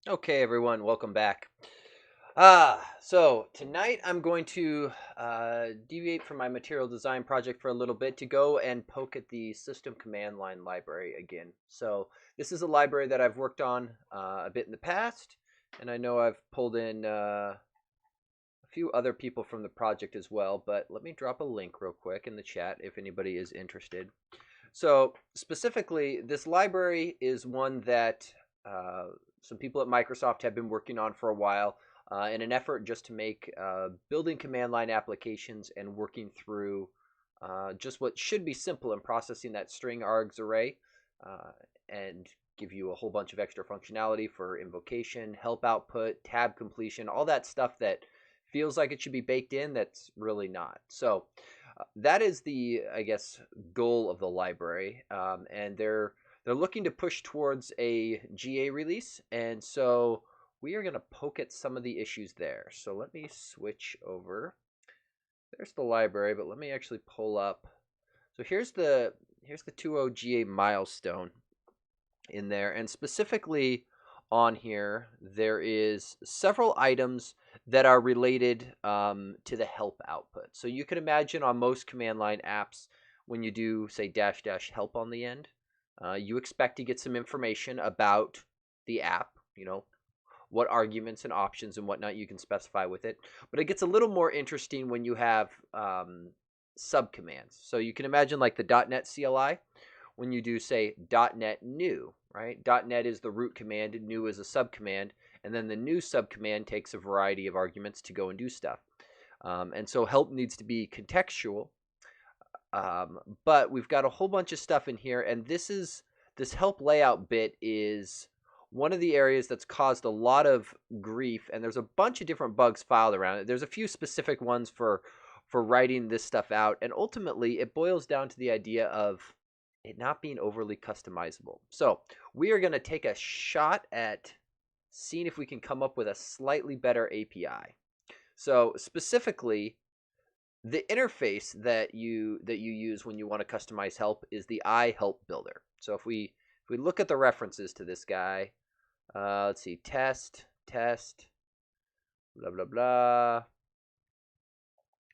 Okay, everyone, welcome back. So tonight I'm going to deviate from my material design project for a little bit to go and poke at the System Command Line library again. So this is a library that I've worked on a bit in the past, and I know I've pulled in a few other people from the project as well, but let me drop a link real quick in the chat if anybody is interested. So specifically, this library is one that uh, some people at Microsoft have been working on for a while in an effort just to make building command line applications and working through just what should be simple in processing that string args array uh, and give you a whole bunch of extra functionality for invocation, help output, tab completion, all that stuff that feels like it should be baked in that's really not. So that is the, I guess, goal of the library, and they're looking to push towards a GA release, and so we are going to poke at some of the issues there. So let me switch over. There's the library, but let me actually pull up. So here's the 2.0 GA milestone in there, and specifically on here there is several items that are related to the help output. So you can imagine on most command line apps, when you do say dash dash help on the end, you expect to get some information about the app, what arguments and options and whatnot you can specify with it. But it gets a little more interesting when you have subcommands. So you can imagine like the .NET CLI, when you do say .NET new, right? .NET is the root command, and new is a subcommand, and then the new subcommand takes a variety of arguments to go and do stuff. And so help needs to be contextual, but we've got a whole bunch of stuff in here, and this help layout bit is one of the areas that's caused a lot of grief, and there's a bunch of different bugs filed around it. There's a few specific ones for writing this stuff out, and ultimately it boils down to the idea of it not being overly customizable. So we are going to take a shot at seeing if we can come up with a slightly better API. So specifically, the interface that you use when you want to customize help is the help builder. So if we look at the references to this guy, let's see, test, blah blah blah,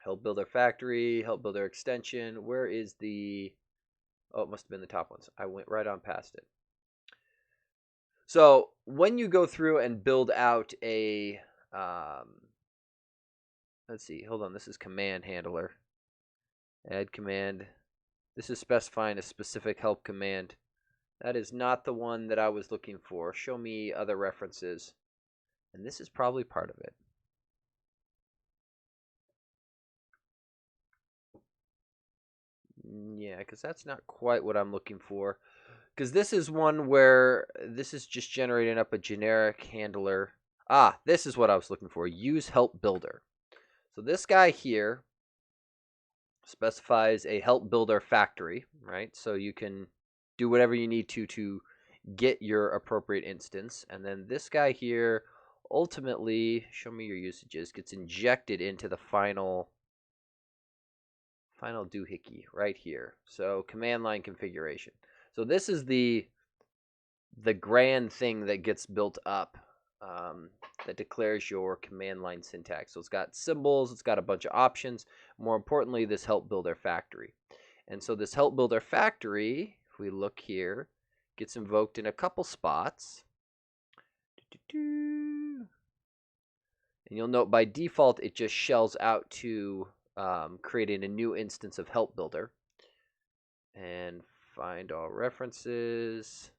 help builder factory, help builder extension. Where is the? Oh, it must have been the top ones. I went right on past it. So when you go through and build out a, let's see, hold on, this is command handler. Add command. This is specifying a specific help command. That is not the one that I was looking for. Show me other references. And this is probably part of it. Yeah, because that's not quite what I'm looking for. Because this is one where this is just generating up a generic handler. Ah, this is what I was looking for. Use help builder. So this guy here specifies a help builder factory, right? So you can do whatever you need to get your appropriate instance. And then this guy here ultimately, show me your usages, gets injected into the final doohickey right here. So command line configuration. So this is the grand thing that gets built up that declares your command line syntax. So it's got symbols, it's got a bunch of options. More importantly, this help builder factory. And so this help builder factory, if we look here, gets invoked in a couple spots. And you'll note by default it just shells out to creating a new instance of help builder. And find all references.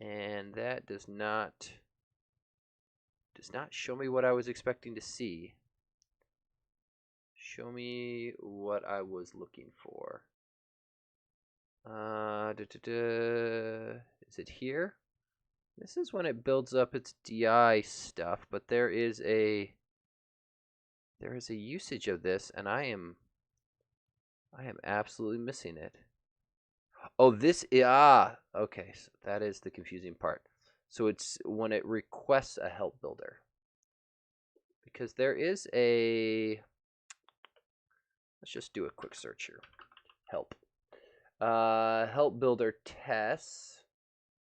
And that does not show me what I was expecting to see. Show me what I was looking for. Is it here? This is when it builds up its DI stuff, but there is a usage of this, and I am absolutely missing it. Oh, this okay, so that is the confusing part. So it's when it requests a help builder. Because there is a, let's just do a quick search here. Help. Help builder tests.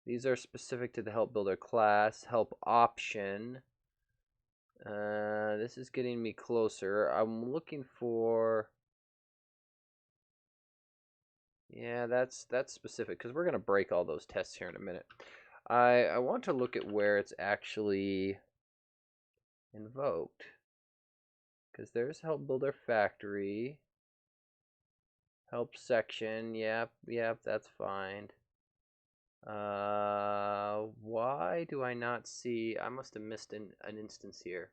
These are specific to the help builder class. Help option. This is getting me closer. I'm looking for. Yeah, that's specific because we're gonna break all those tests here in a minute. I want to look at where it's actually invoked because there's help builder factory, help section. Yep, that's fine. Why do I not see? I must have missed an instance here.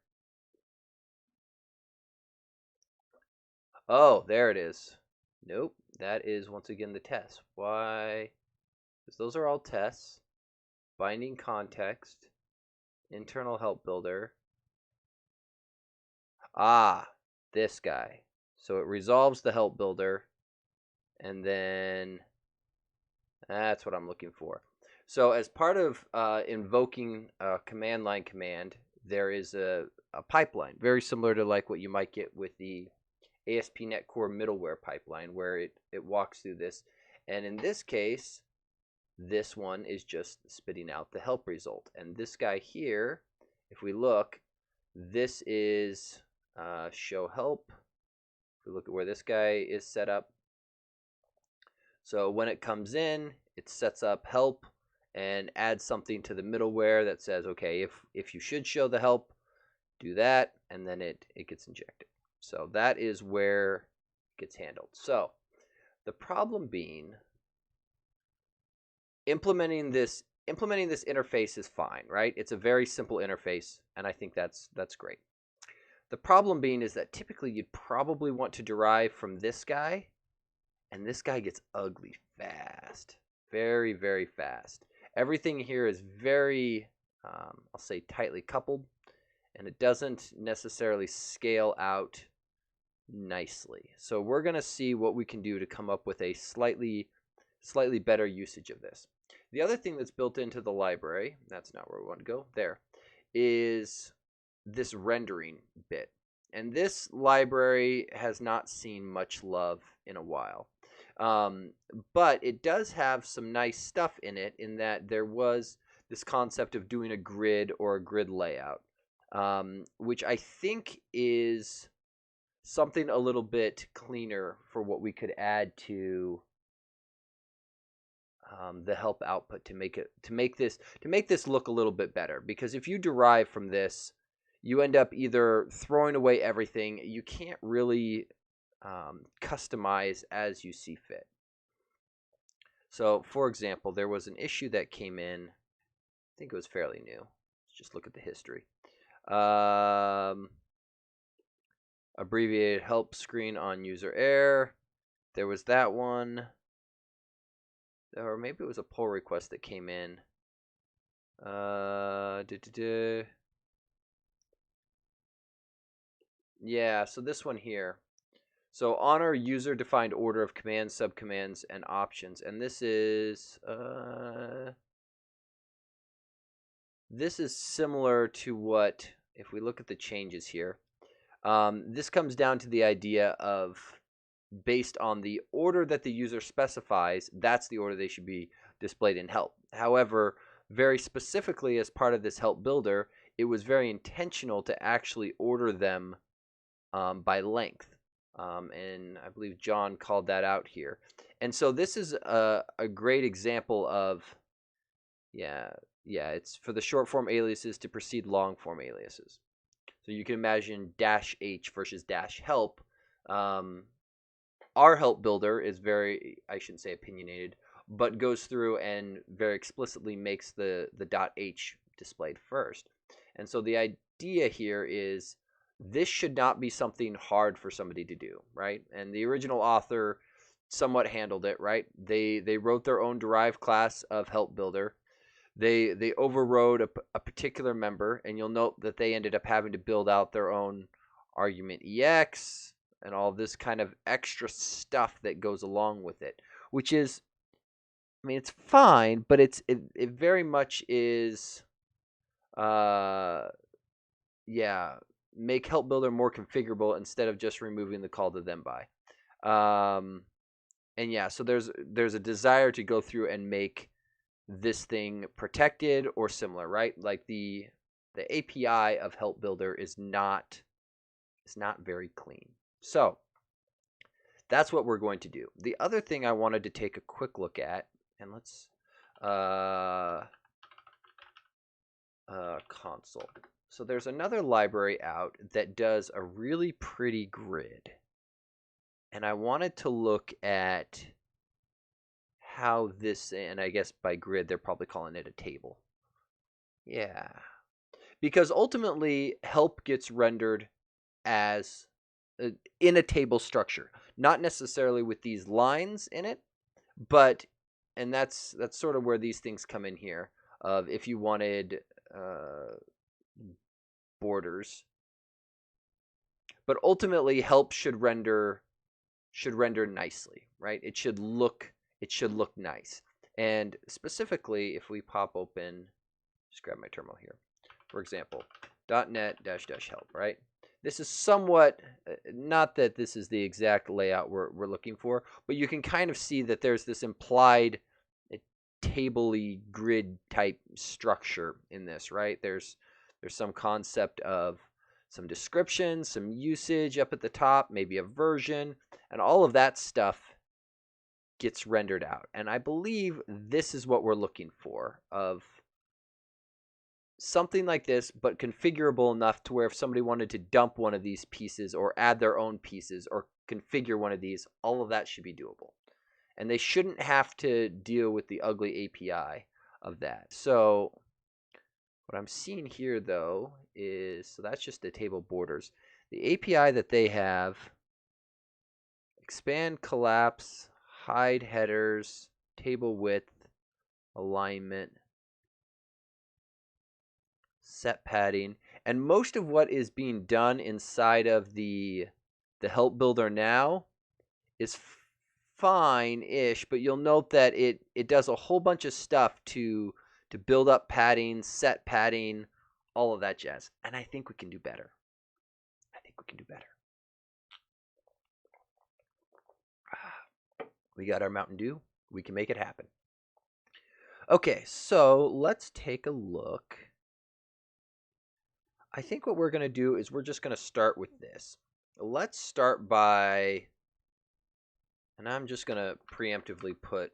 Oh, there it is. Nope, that is once again the test. Why? Because those are all tests. Binding context, internal help builder. Ah, this guy. So it resolves the help builder, and then that's what I'm looking for. So as part of invoking a command line command, there is a pipeline, very similar to like what you might get with the ASP.NET Core middleware pipeline, where it walks through this. And in this case, this one is just spitting out the help result. And this guy here, if we look, this is show help. If we look at where this guy is set up, so when it comes in, it sets up help and adds something to the middleware that says, okay, if you should show the help, do that, and then it gets injected. So that is where it gets handled. So the problem being, implementing this interface is fine, right? It's a very simple interface, and I think that's great. The problem being is that typically you'd probably want to derive from this guy, and this guy gets ugly fast. Very, very fast. Everything here is very, I'll say, tightly coupled, and it doesn't necessarily scale out nicely. So we're going to see what we can do to come up with a slightly better usage of this. The other thing that's built into the library, that's not where we want to go, there, is this rendering bit. And this library has not seen much love in a while. But it does have some nice stuff in it, in that there was this concept of doing a grid or a grid layout, which I think is something a little bit cleaner for what we could add to the help output to make this look a little bit better. Because if you derive from this, you end up either throwing away everything. You can't really customize as you see fit. So, for example, there was an issue that came in. I think it was fairly new. Let's just look at the history. Abbreviated help screen on user error. There was that one. Or maybe it was a pull request that came in. Yeah, so this one here. So honor user-defined order of commands, subcommands, and options. And this is similar to what, if we look at the changes here, this comes down to the idea of, based on the order that the user specifies, that's the order they should be displayed in help. However, very specifically as part of this help builder, it was very intentional to actually order them by length. And I believe John called that out here. And so this is a great example of, it's for the short form aliases to precede long form aliases. So you can imagine -h versus -help. Our help builder is very, I shouldn't say opinionated, but goes through and very explicitly makes the .h displayed first. And so the idea here is, this should not be something hard for somebody to do, right? And the original author somewhat handled it, right? They wrote their own derived class of help builder. They overrode a particular member, and you'll note that they ended up having to build out their own argument EX and all this kind of extra stuff that goes along with it, which is, I mean, it's fine, but it very much is, make help builder more configurable instead of just removing the call to them by. and yeah, so there's a desire to go through and make this thing protected or similar, right? Like the API of Help Builder is not very clean. So that's what we're going to do. The other thing I wanted to take a quick look at, and let's console. So there's another library out that does a really pretty grid. And I wanted to look at how this, and I guess by grid, they're probably calling it a table. Yeah. Because ultimately, help gets rendered as in a table structure, not necessarily with these lines in it, but, and that's sort of where these things come in here. Of if you wanted borders, but ultimately, help should render nicely, right? It should look nice. And specifically, if we pop open, just grab my terminal here. For example, .NET -- help, right? This is somewhat, not that this is the exact layout we're looking for, but you can kind of see that there's this implied table-y grid type structure in this, right? There's some concept of some description, some usage up at the top, maybe a version, and all of that stuff gets rendered out. And I believe this is what we're looking for, of something like this, but configurable enough to where if somebody wanted to dump one of these pieces or add their own pieces or configure one of these, all of that should be doable. And they shouldn't have to deal with the ugly API of that. So what I'm seeing here, though, is, so that's just the table borders. The API that they have, expand, collapse, hide headers, table width, alignment, set padding, and most of what is being done inside of the help builder now is fine-ish, but you'll note that it does a whole bunch of stuff to build up padding, set padding, all of that jazz. And I think we can do better. We got our Mountain Dew. We can make it happen. Okay, so let's take a look. I think what we're going to do is we're just going to start with this. Let's start by, and I'm just going to preemptively put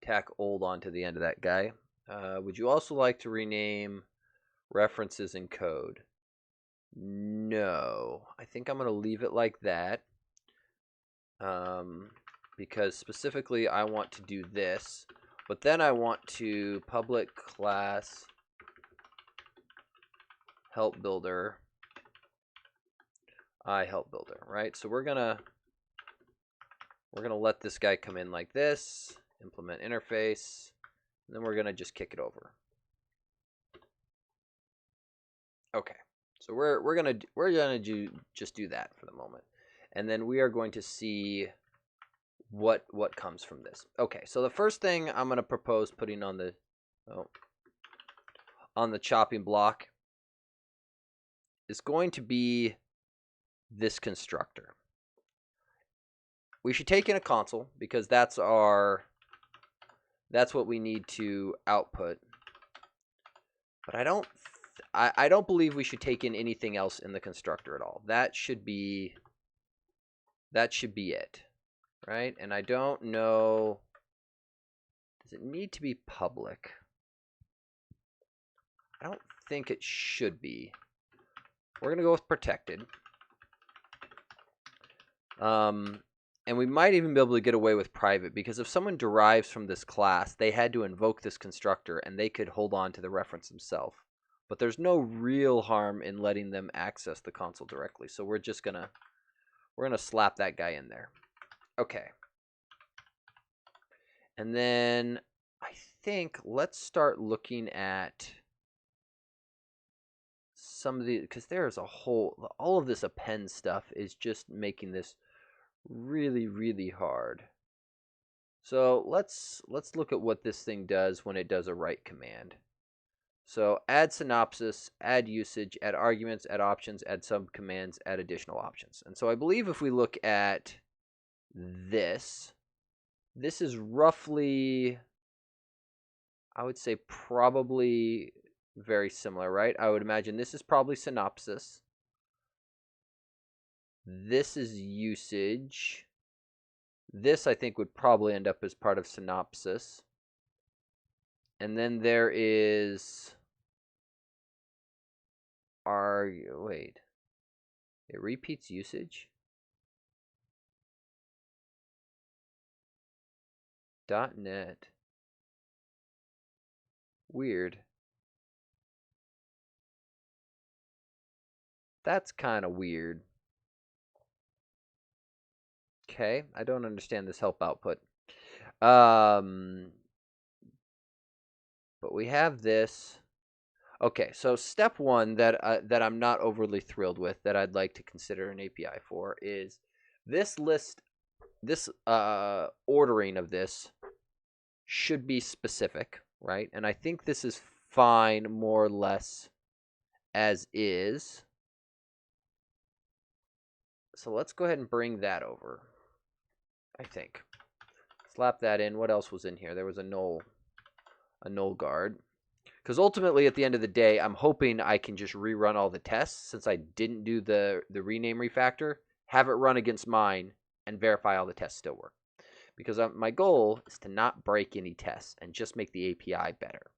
tack old onto the end of that guy. Would you also like to rename references in code? No. I think I'm going to leave it like that. Because specifically I want to do this, but then I want to public class help builder help builder, right? So we're gonna let this guy come in like this, implement interface, and then we're gonna just kick it over. Okay, so we're gonna just do that for the moment, and then we are going to see what comes from this. Okay, so the first thing I'm gonna propose putting on the chopping block is going to be this constructor. We should take in a console because that's what we need to output. But I don't believe we should take in anything else in the constructor at all. That should be it, right? And I don't know, does it need to be public? I don't think it should be. We're going to go with protected. And we might even be able to get away with private, because if someone derives from this class, they had to invoke this constructor, and they could hold on to the reference themselves. But there's no real harm in letting them access the console directly. So we're just gonna slap that guy in there. Okay. And then I think let's start looking at some of the, because there's all of this append stuff is just making this really, really hard. So let's look at what this thing does when it does a write command. So add synopsis, add usage, add arguments, add options, add subcommands, add additional options. And so I believe if we look at this. This is roughly, I would say, probably very similar, right? I would imagine this is probably synopsis. This is usage. This, I think, would probably end up as part of synopsis. And then there is wait. It repeats usage? .NET. Weird. That's kind of weird. Okay, I don't understand this help output. But we have this. Okay, so step one that I'm not overly thrilled with, that I'd like to consider an API for, is this list. This ordering of this should be specific, right? And I think this is fine, more or less, as is. So let's go ahead and bring that over. I think. Slap that in. What else was in here? There was a null guard. Because ultimately, at the end of the day, I'm hoping I can just rerun all the tests, since I didn't do the rename refactor, have it run against mine, and verify all the tests still work. Because my goal is to not break any tests and just make the API better.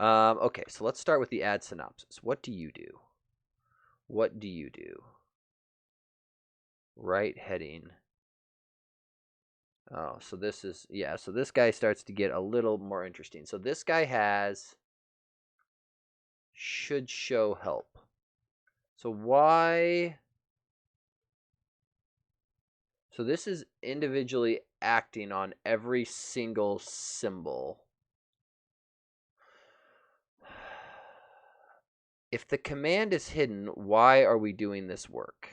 Okay, so let's start with the add synopsis. What do you do? What do you do? Right heading. Oh, so this is, yeah, so this guy starts to get a little more interesting. So this guy has should show help. So why? So this is individually acting on every single symbol. If the command is hidden, why are we doing this work?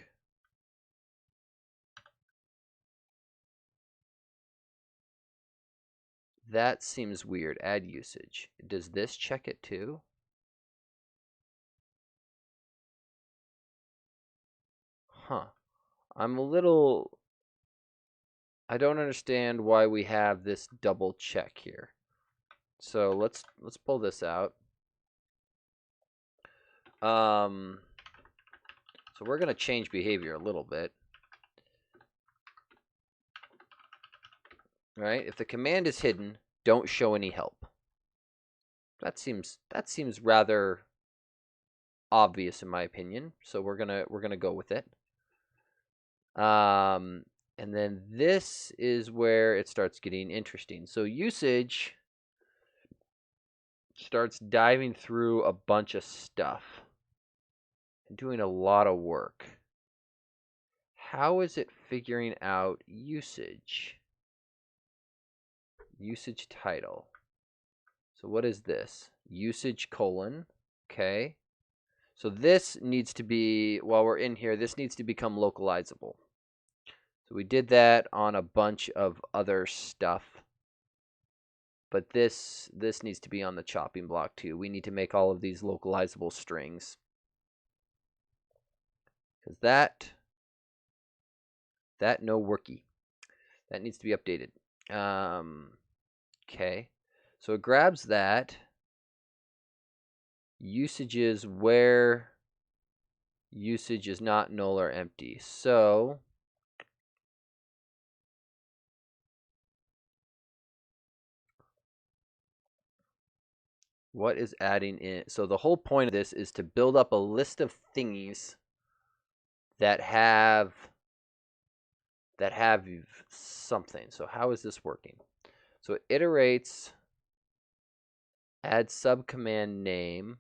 That seems weird. Add usage. Does this check it too? Huh. I'm a little... I don't understand why we have this double check here. So let's pull this out. So we're going to change behavior a little bit. Right? If the command is hidden, don't show any help. That seems rather obvious in my opinion. So we're gonna go with it. And then this is where it starts getting interesting. So usage starts diving through a bunch of stuff and doing a lot of work. How is it figuring out usage? Usage title. So what is this? Usage colon. Okay. So this needs to be, while we're in here, this needs to become localizable. So we did that on a bunch of other stuff. But this needs to be on the chopping block too. We need to make all of these localizable strings. Because that no worky. That needs to be updated. Okay. So it grabs that. Usages where usage is not null or empty. So what is adding in? So the whole point of this is to build up a list of thingies that have something. So how is this working? So it iterates add subcommand name.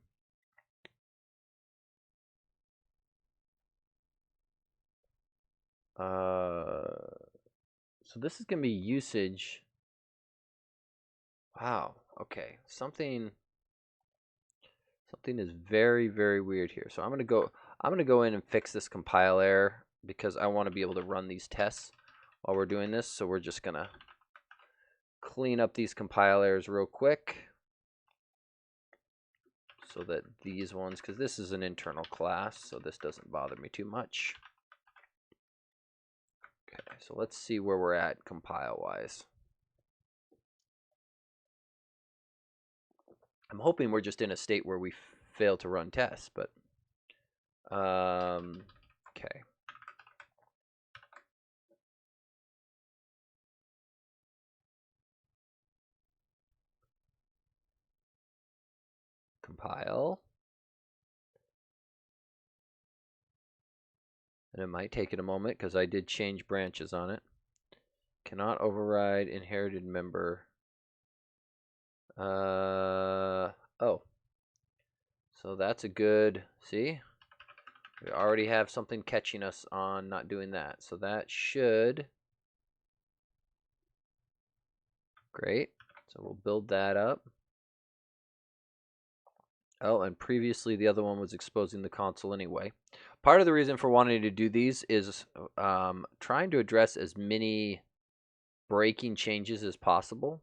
So this is going to be usage. Wow. Okay. Something is very, very weird here. So I'm going to go in and fix this compile error because I want to be able to run these tests while we're doing this. So we're just going to clean up these compile errors real quick so that these ones, because this is an internal class, so this doesn't bother me too much. Okay, so let's see where we're at compile-wise. I'm hoping we're just in a state where we fail to run tests, but okay. Compile. And it might take it a moment because I did change branches on it. Cannot override inherited member. Oh. So that's a good, see? We already have something catching us on not doing that. So that should, great. So we'll build that up. Oh, and previously the other one was exposing the console anyway. Part of the reason for wanting to do these is trying to address as many breaking changes as possible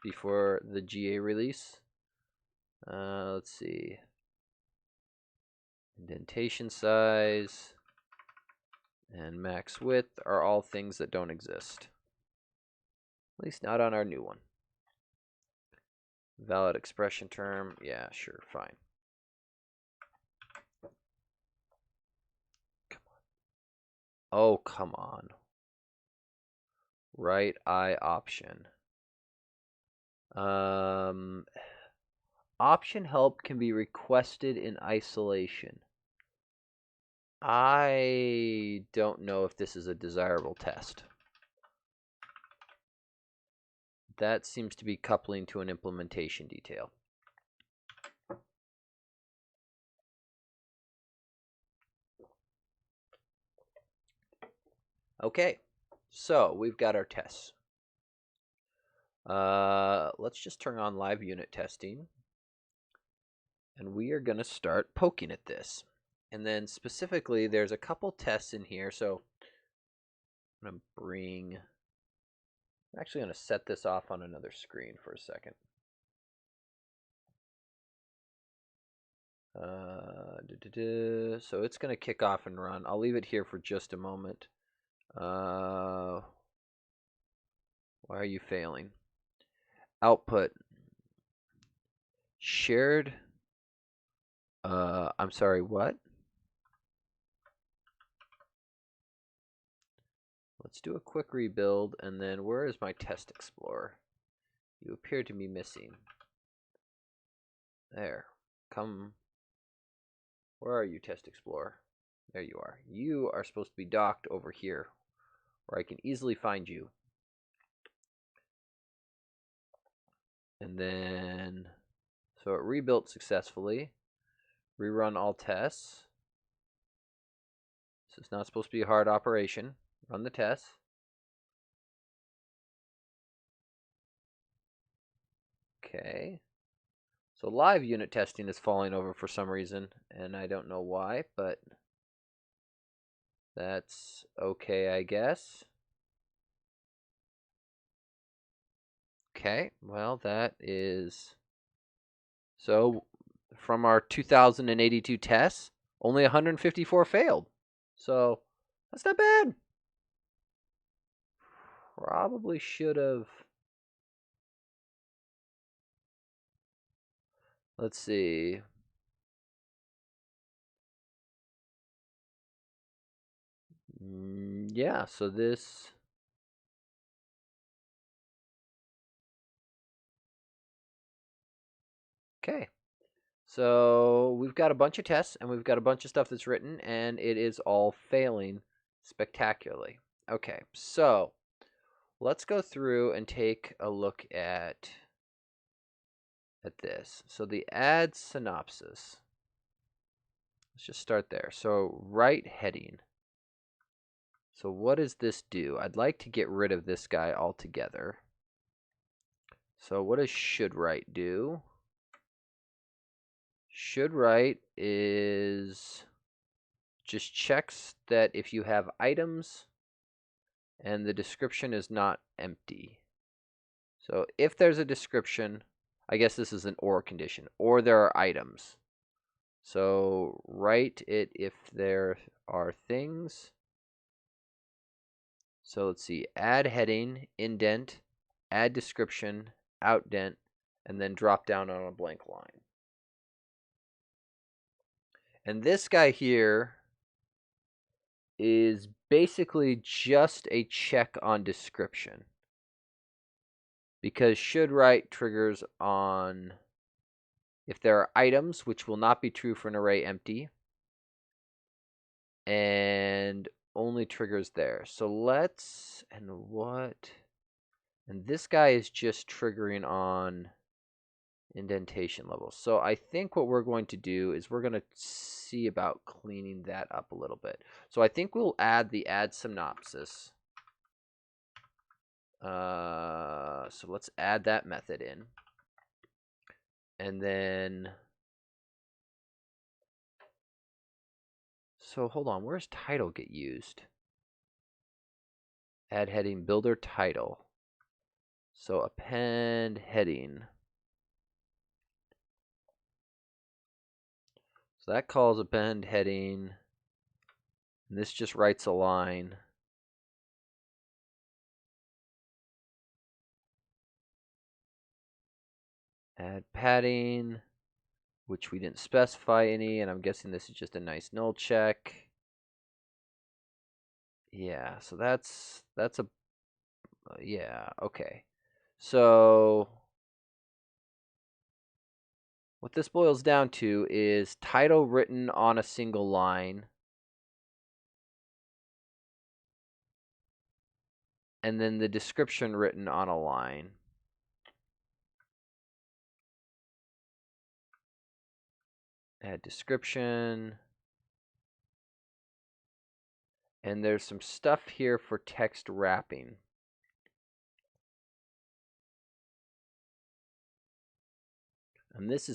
before the GA release. Let's see. Indentation size and max width are all things that don't exist. At least not on our new one. Valid expression term. Yeah, sure, fine. Come on. Oh, come on. Right eye option. Option help can be requested in isolation. I don't know if this is a desirable test. That seems to be coupling to an implementation detail. Okay, so we've got our tests. Let's just turn on live unit testing. And we are going to start poking at this. And then specifically, there's a couple tests in here. So I'm going to I'm actually going to set this off on another screen for a second. So it's going to kick off and run. I'll leave it here for just a moment. Why are you failing? Output. Shared. I'm sorry, what? Let's do a quick rebuild, and then where is my test explorer? You appear to be missing. There. Come. Where are you, test explorer? There you are. You are supposed to be docked over here, where I can easily find you. And then, so it rebuilt successfully. Rerun all tests. So it's not supposed to be a hard operation. Run the tests. Okay. So live unit testing is falling over for some reason, and I don't know why, but that's okay, I guess. Okay, well, that is... So, from our 2,082 tests, only 154 failed. So, that's not bad. Probably should have... Let's see. Yeah, so this... Okay. So we've got a bunch of tests, and we've got a bunch of stuff that's written, and it is all failing spectacularly. Okay, so let's go through and take a look at this. So the add synopsis. Let's just start there. So right heading. So what does this do? I'd like to get rid of this guy altogether. So what does should write do? Should write is just checks that if you have items and the description is not empty. So if there's a description, I guess this is an or condition, or there are items. So write it if there are things So let's see, add heading, indent, add description, outdent, and then drop down on a blank line. And this guy here is basically just a check on description, because should write triggers on if there are items, which will not be true for an array empty, and only triggers there. So let's, and this guy is just triggering on indentation levels. So I think what we're going to do is we're going to see about cleaning that up a little bit. So I think we'll add the add synopsis. So let's add that method in. And then, so hold on, where's title get used? Add heading, builder title. So append heading. So that calls append heading. And this just writes a line. Add padding, which we didn't specify any, and I'm guessing this is just a nice null check. Yeah, so that's a yeah, okay. So what this boils down to is title written on a single line, and then the description written on a line. Add description. And there's some stuff here for text wrapping. And this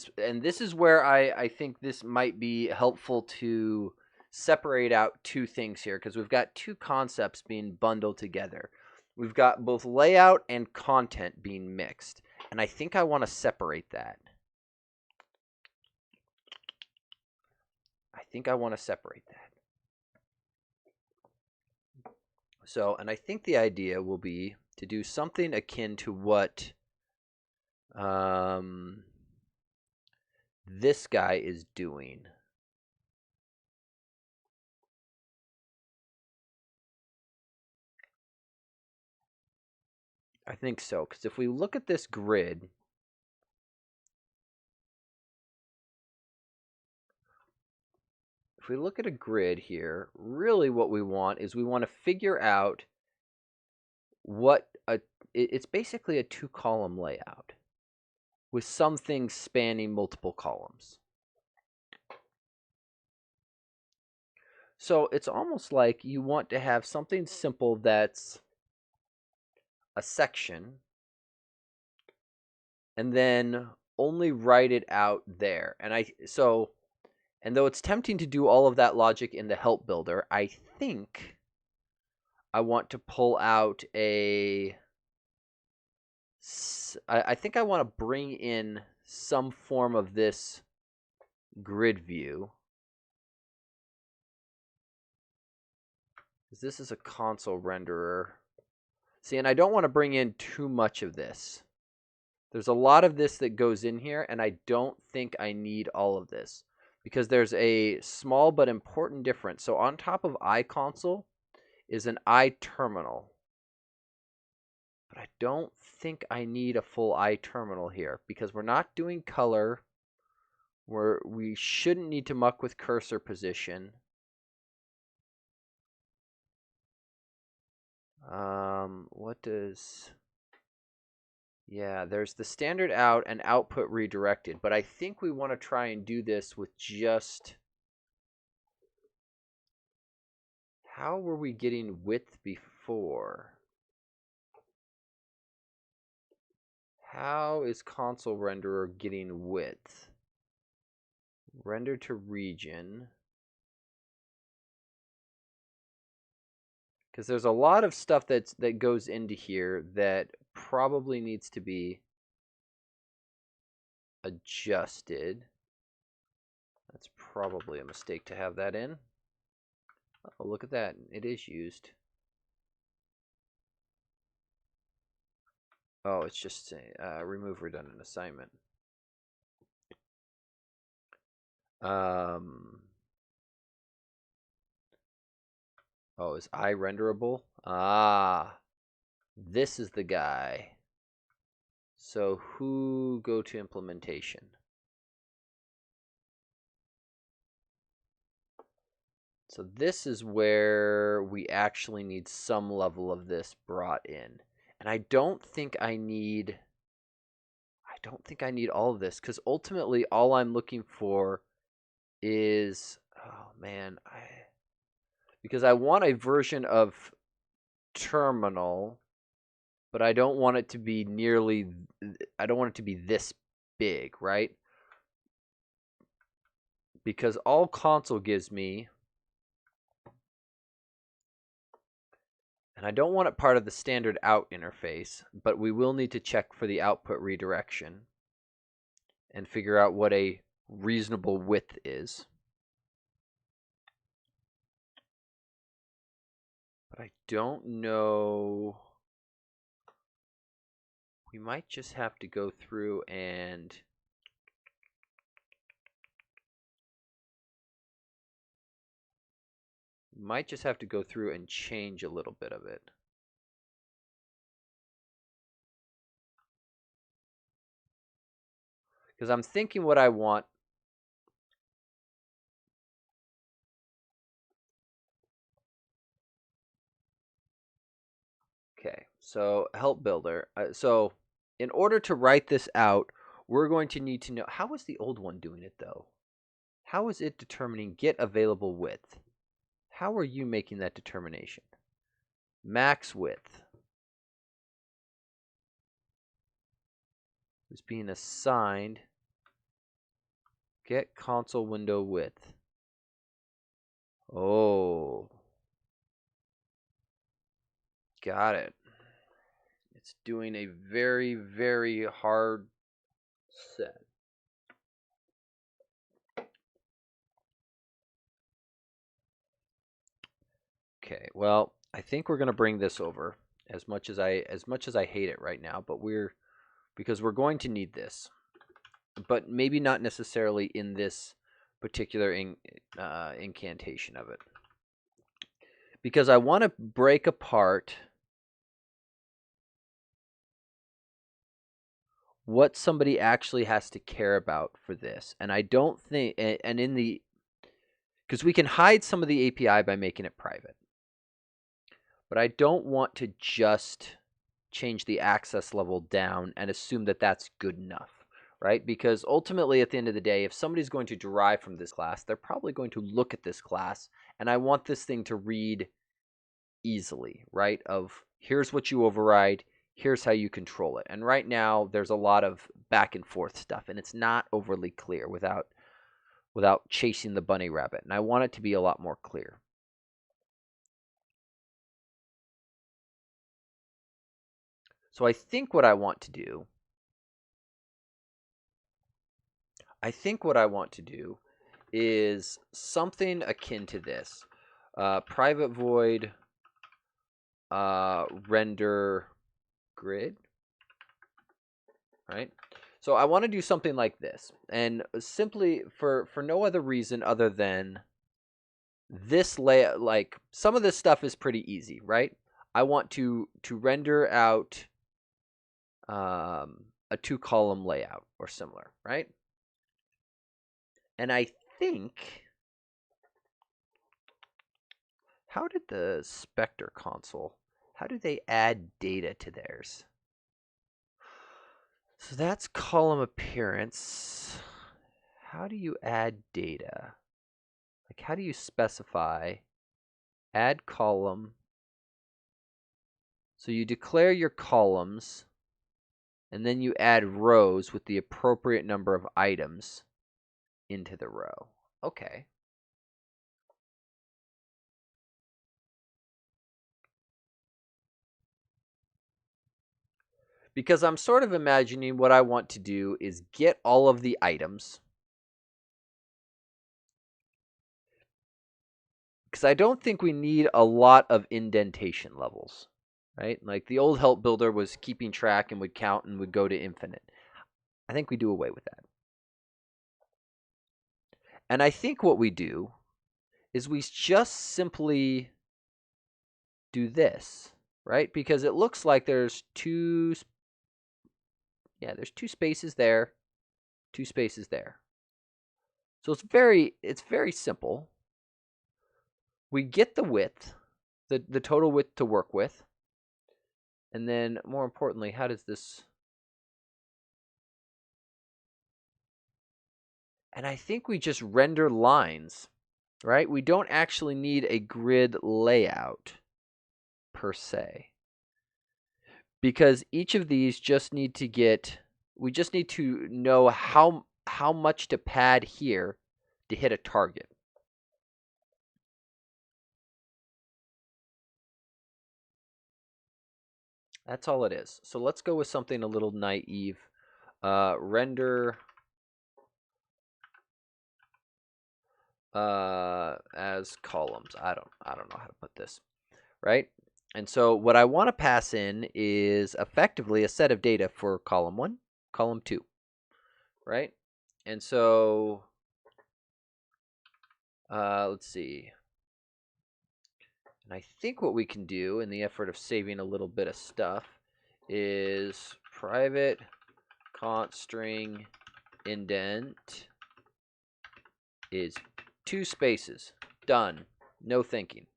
is where I think this might be helpful to separate out two things here, because we've got two concepts being bundled together. We've got both layout and content being mixed, and I think I want to separate that. So, and I think the idea will be to do something akin to what this guy is doing. I think so, because if we look at this grid, if we look at a grid here, really what we want is we want to figure out what it's basically a two-column layout with some things spanning multiple columns. So it's almost like you want to have something simple that's a section, and then only write it out there. And though it's tempting to do all of that logic in the help builder, I think I want to pull out I think I want to bring in some form of this grid view. Because this is a console renderer. See, and I don't want to bring in too much of this. There's a lot of this that goes in here, and I don't think I need all of this, because there's a small but important difference. So on top of iConsole is an iTerminal. But I don't think I need a full iTerminal here, because we're not doing color. We shouldn't need to muck with cursor position. What does... Yeah, there's the standard out and output redirected, but I think we want to try and do this with just... How were we getting width before? How is console renderer getting width? Render to region. Because there's a lot of stuff that goes into here that probably needs to be adjusted. That's probably a mistake to have that in. Oh, look at that. It is used. Oh, it's just remove redundant assignment. Oh, is I renderable? Ah, this is the guy. So who go to implementation? So this is where we actually need some level of this brought in. And I don't think I need all of this, because ultimately all I'm looking for is, oh man, because I want a version of terminal, but I don't want it to be I don't want it to be this big, right? Because all console gives me, and I don't want it part of the standard out interface, but we will need to check for the output redirection and figure out what a reasonable width is. But I don't know. We might just have to go through and change a little bit of it. Because I'm thinking what I want. Okay, so help builder. So in order to write this out, we're going to need to know, how is the old one doing it though? How is it determining get available width? How are you making that determination? Max width is being assigned get console window width. Oh, got it. It's doing a very, very hard set. Okay, well, I think we're going to bring this over as much as I hate it right now, but because we're going to need this. But maybe not necessarily in this particular incantation of it. Because I want to break apart what somebody actually has to care about for this. And I don't think, and in the, because we can hide some of the API by making it private. But I don't want to just change the access level down and assume that that's good enough, right? Because ultimately, at the end of the day, if somebody's going to derive from this class, they're probably going to look at this class, and I want this thing to read easily, right? Of here's what you override, here's how you control it. And right now, there's a lot of back and forth stuff, and it's not overly clear without chasing the bunny rabbit. And I want it to be a lot more clear. So I think what I want to do is something akin to this. Private void render grid, right? So I want to do something like this, and simply for no other reason other than this layout. Like, some of this stuff is pretty easy, right? I want to render out a 2-column layout or similar, right? And I think, how did the Spectre console, how do they add data to theirs? So that's column appearance. How do you add data? Like, how do you specify add column? So you declare your columns, and then you add rows with the appropriate number of items into the row. Okay. Because I'm sort of imagining what I want to do is get all of the items. Because I don't think we need a lot of indentation levels. right? Like the old help builder was keeping track and would count and would go to infinite. I think we do away with that. And I think what we do is we just simply do this, right? Because it looks like there's two spaces there, two spaces there. So it's very simple. We get the width, the total width to work with. And then more importantly, how does this... And I think we just render lines, right? We don't actually need a grid layout per se, because each of these just need to get... We just need to know how much to pad here to hit a target. That's all it is. So let's go with something a little naive. Render as columns. I don't know how to put this, right? And so what I want to pass in is effectively a set of data for column 1, column 2, right? And so let's see. And I think what we can do in the effort of saving a little bit of stuff is private const string indent is 2 spaces. Done. No thinking.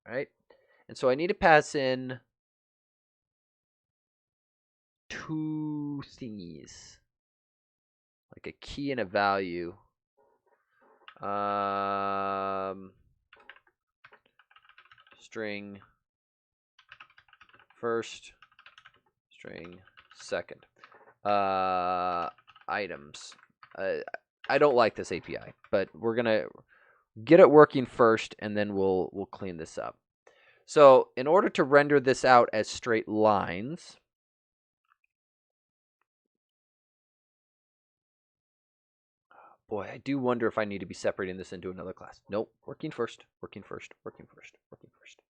Right? And so I need to pass in 2 thingies. Like a key and a value. String first, string second. Items. I don't like this API, but we're gonna get it working first, and then we'll clean this up. So in order to render this out as straight lines, boy, I do wonder if I need to be separating this into another class. Nope, working first, working first, working first, working first.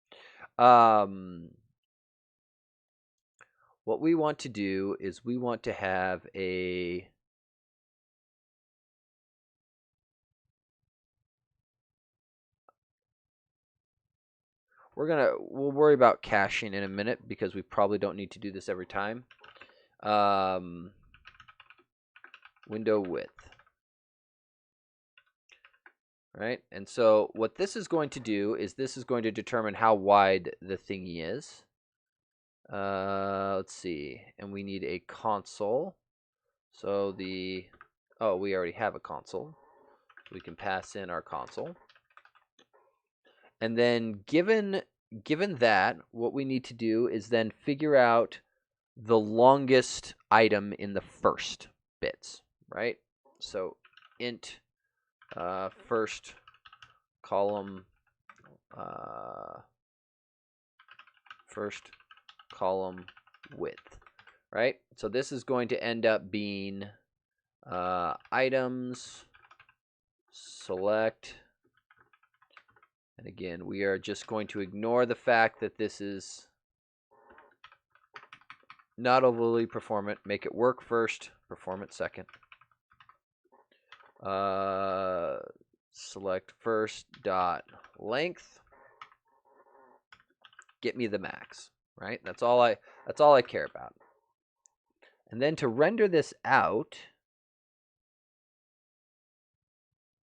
What we want to do is we want to have a... We'll worry about caching in a minute because we probably don't need to do this every time. Window width. Right? And so what this is going to do is this is going to determine how wide the thingy is. Let's see. And we need a console. So we already have a console. We can pass in our console. And then given that, what we need to do is then figure out the longest item in the first bits, right? So int first column width, right? So this is going to end up being items select, and again we are just going to ignore the fact that this is not overly performant. Make it work first, performance second. Select first dot length. Get me the max, right? That's all I care about. And then to render this out,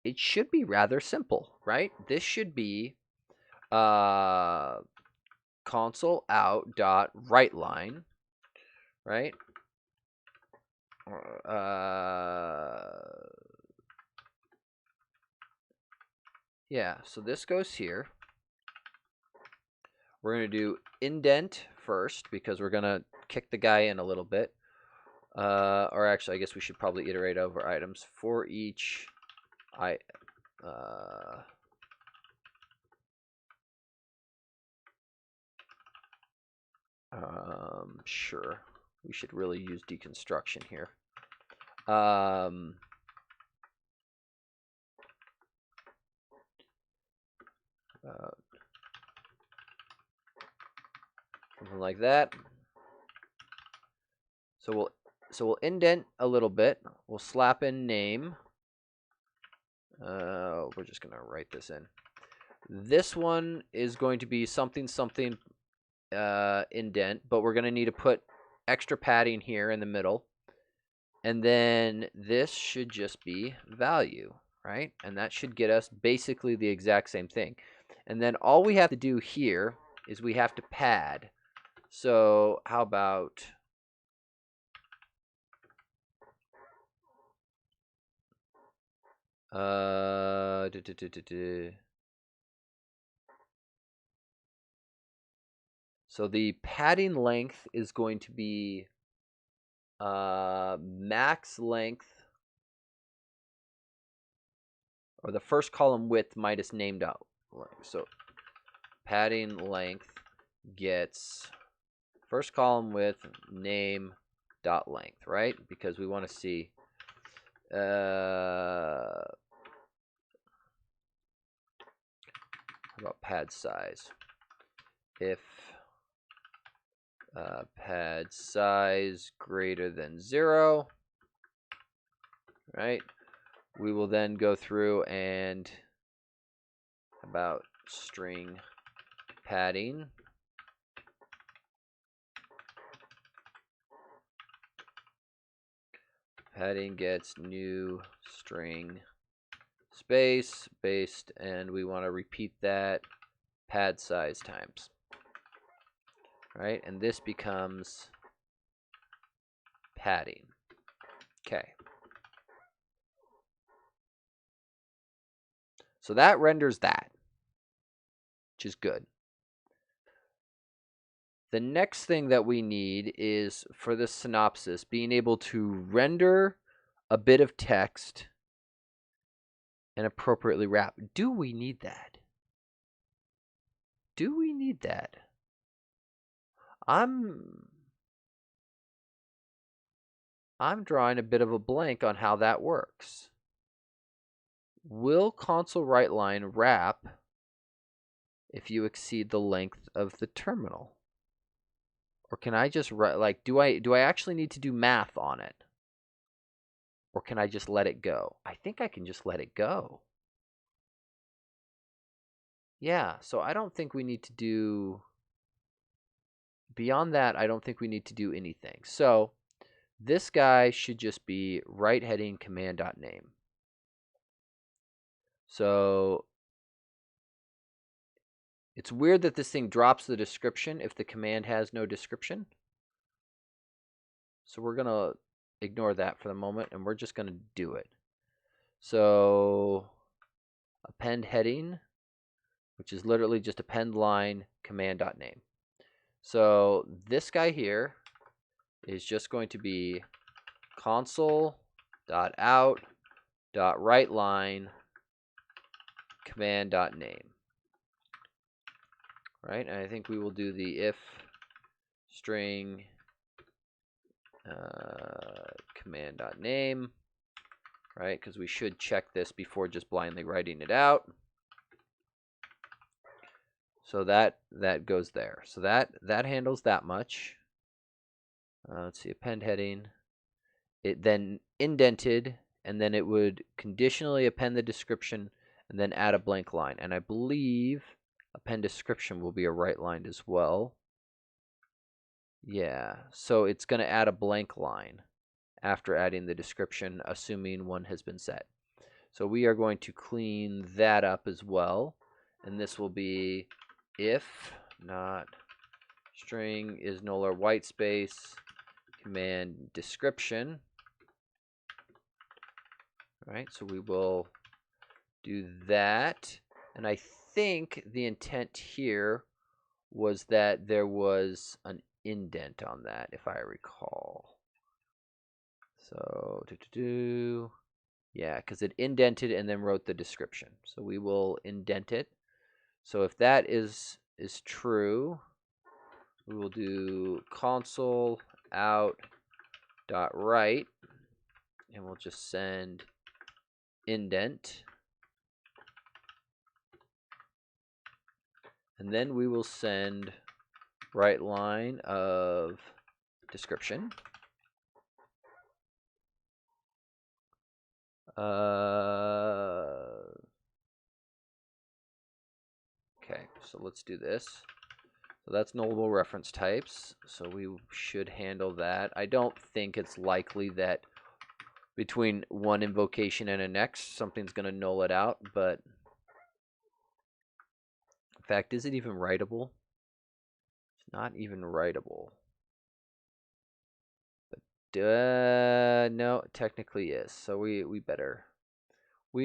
it should be rather simple, right? This should be console out dot write line, right? Yeah, so this goes here. We're going to do indent first because we're going to kick the guy in a little bit. Or actually, I guess we should probably iterate over items. For each sure. We should really use deconstruction here. something like that. So we'll indent a little bit. We'll slap in name. We're just gonna write this in. This one is going to be something indent, but we're gonna need to put extra padding here in the middle. And then this should just be value, right? And that should get us basically the exact same thing. And then all we have to do here is we have to pad. So how about so the padding length is going to be max length, or the first column width minus named out. So padding length gets first column width name dot length, right? Because we want to see how about pad size? If pad size greater than 0, right? We will then go through and about string padding. Padding gets new string space based, and we want to repeat that pad size times. Right? And this becomes padding. Okay. So that renders that, which is good. The next thing that we need is, for the synopsis, being able to render a bit of text and appropriately wrap. Do we need that? Do we need that? I'm drawing a bit of a blank on how that works. Will console WriteLine wrap if you exceed the length of the terminal? Or can I just write, like, do I actually need to do math on it? Or can I just let it go? I think I can just let it go. Yeah, so I don't think we need to do, beyond that, I don't think we need to do anything. So this guy should just be right heading command.name. So it's weird that this thing drops the description if the command has no description. So we're going to ignore that for the moment, and we're just going to do it. So append heading, which is literally just append line command.name. So this guy here is just going to be console.out.WriteLine command.name. Right? And I think we will do the if string command.name, right? Because we should check this before just blindly writing it out. So that goes there. So that handles that much. Let's see, append heading. It then indented, and then it would conditionally append the description and then add a blank line. And I believe append description will be a right line as well. Yeah, so it's going to add a blank line after adding the description, assuming one has been set. So we are going to clean that up as well. And this will be if not string is null or white space command description. Right, so we will do that. And I think the intent here was that there was an indent on that, if I recall. So, yeah, because it indented and then wrote the description. So we will indent it. So if that is true, we will do console out dot write, and we'll just send indent. And then we will send right line of description. Okay, so let's do this. So that's nullable reference types, so we should handle that. I don't think it's likely that between one invocation and a next, something's going to null it out, but in fact, is it even writable? It's not even writable. But no, it technically is, so we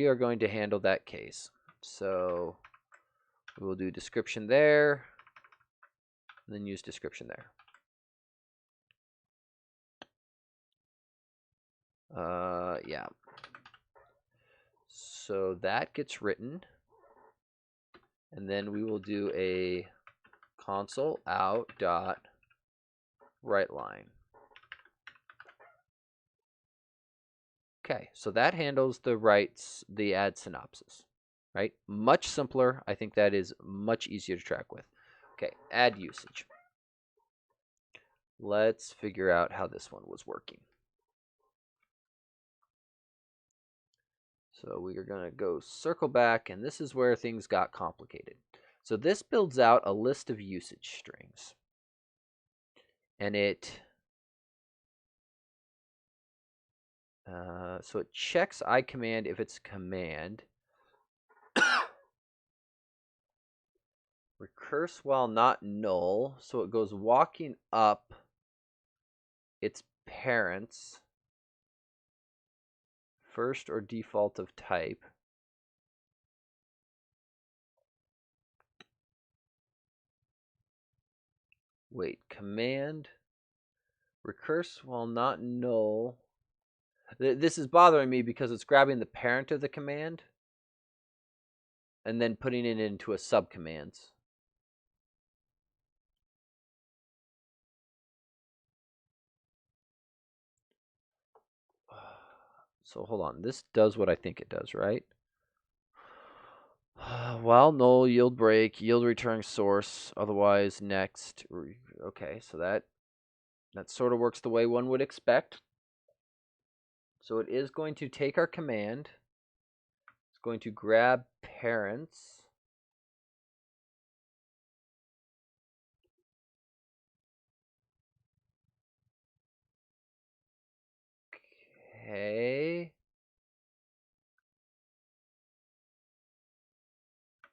are going to handle that case. So we will do description there, and then use description there. Yeah. So that gets written, and then we will do a console out dot write line. Okay, so that handles the add synopsis, right? Much simpler. I think that is much easier to track with. Okay, add usage. Let's figure out how this one was working. So we are going to go circle back, and this is where things got complicated. So this builds out a list of usage strings. And it so it checks iCommand if it's a command. Recurse while not null, so it goes walking up its parents, first or default of type. Wait, command recurse while not null. This is bothering me because it's grabbing the parent of the command and then putting it into a subcommands. So hold on, this does what I think it does, right? Well, null, yield break, yield return source, otherwise next. Okay, so that sort of works the way one would expect. So it is going to take our command. It's going to grab parents. Okay.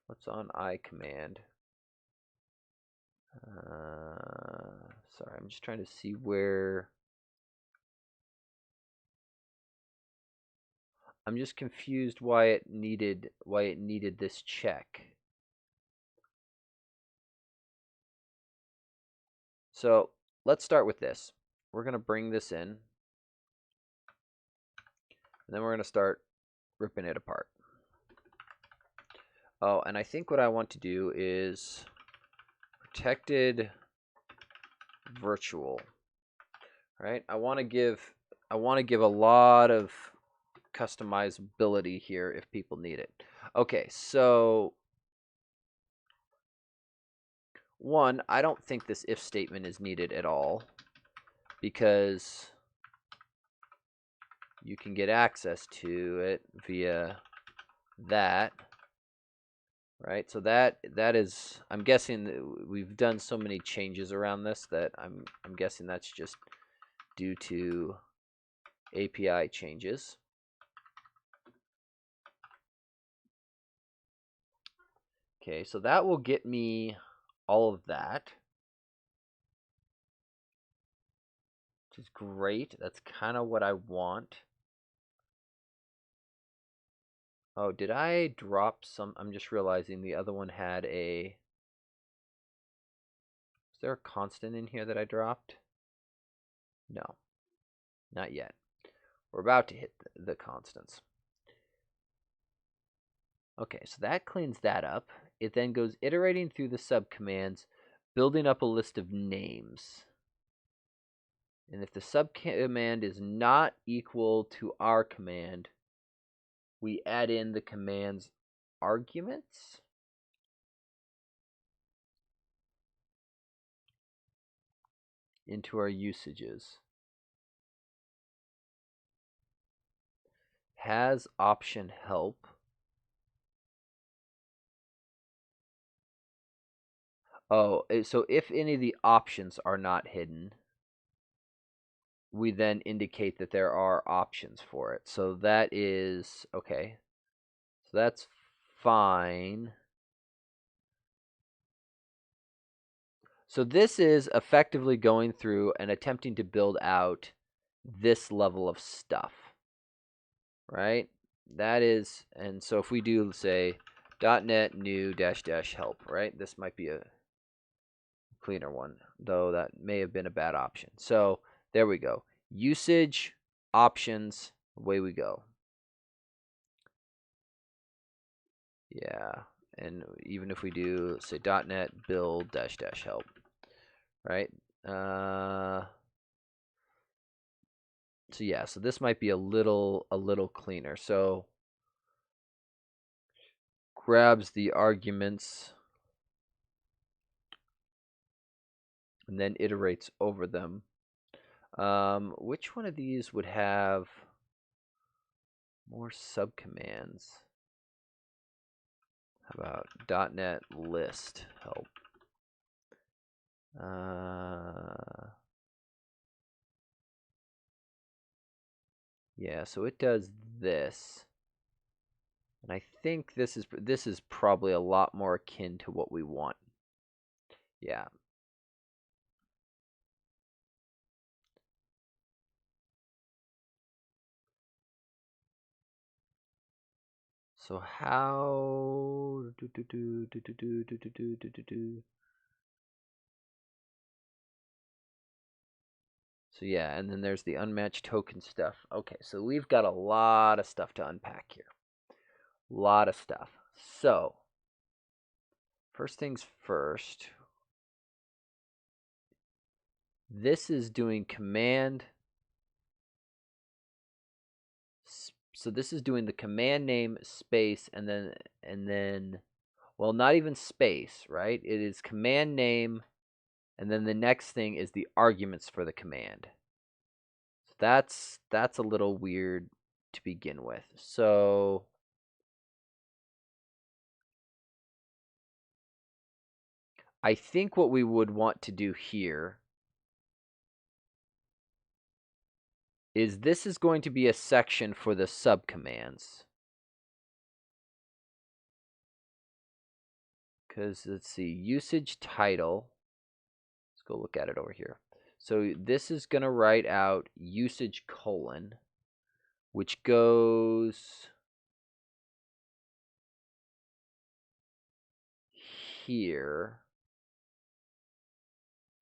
What's on iCommand? Sorry, I'm just trying to see where. I'm just confused why it needed this check. So let's start with this. We're going to bring this in, and then we're going to start ripping it apart. Oh, and I think what I want to do is protected virtual. Right? I want to give a lot of customizability here if people need it. Okay, so one, I don't think this if statement is needed at all because you can get access to it via that. Right? So that is, I'm guessing that we've done so many changes around this that I'm guessing that's just due to API changes. Okay, so that will get me all of that, which is great. That's kind of what I want. Oh, did I drop some? I'm just realizing the other one had a. Is there a constant in here that I dropped? No, not yet. We're about to hit the constants. Okay, so that cleans that up. It then goes iterating through the subcommands, building up a list of names. And if the subcommand is not equal to our command, we add in the command's arguments. into our usages. Has option help. Oh, so if any of the options are not hidden, we then indicate that there are options for it. So that is, okay. So that's fine. So this is effectively going through and attempting to build out this level of stuff, right? That is, and so if we do say .NET new -- help, right? This might be a cleaner one, though that may have been a bad option. So there we go. Usage, options, away we go. Yeah, and even if we do say .NET build -- help, right? So yeah, so this might be a little cleaner. So grabs the arguments and then iterates over them. Which one of these would have more subcommands? How about .NET list help? Yeah, so it does this. And I think this is probably a lot more akin to what we want. Yeah. So how So yeah, and then there's the unmatched token stuff. Okay, so we've got a lot of stuff to unpack here. A lot of stuff. So first things first, this is doing command. So this is doing the command name space and then well, not even space, right? It is command name and then the next thing is the arguments for the command. So that's a little weird to begin with. So I think what we would want to do here is this is going to be a section for the subcommands. Because let's see, usage title. Let's go look at it over here. So this is going to write out usage colon, which goes here,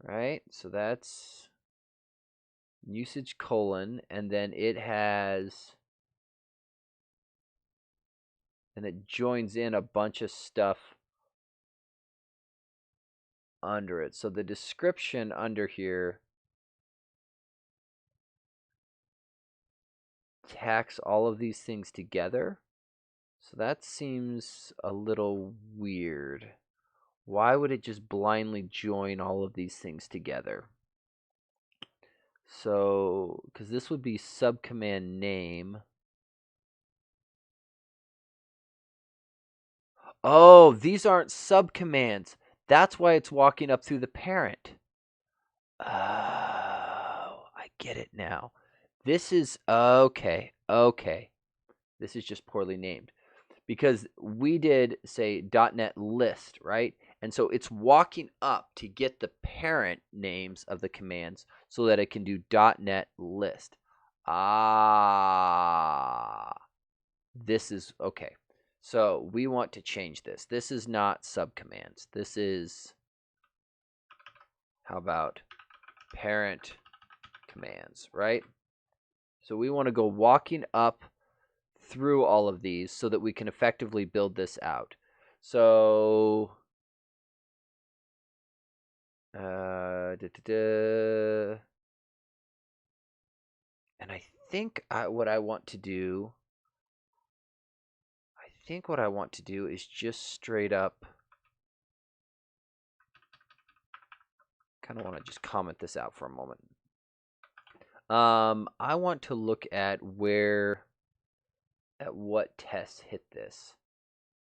right? So that's usage colon, and then it joins in a bunch of stuff under it. So the description under here tacks all of these things together. So that seems a little weird. Why would it just blindly join all of these things together? So, because this would be subcommand name. Oh, these aren't subcommands. That's why it's walking up through the parent. Oh, I get it now. This is okay. Okay. This is just poorly named. Because we did say .NET list, right? And so it's walking up to get the parent names of the commands so that it can do .NET list. This is okay. So we want to change this. This is not subcommands. This is, how about parent commands, right? So we want to go walking up through all of these so that we can effectively build this out. So and I think what I want to do is just straight up kind of want to just comment this out for a moment. I want to look at what tests hit this.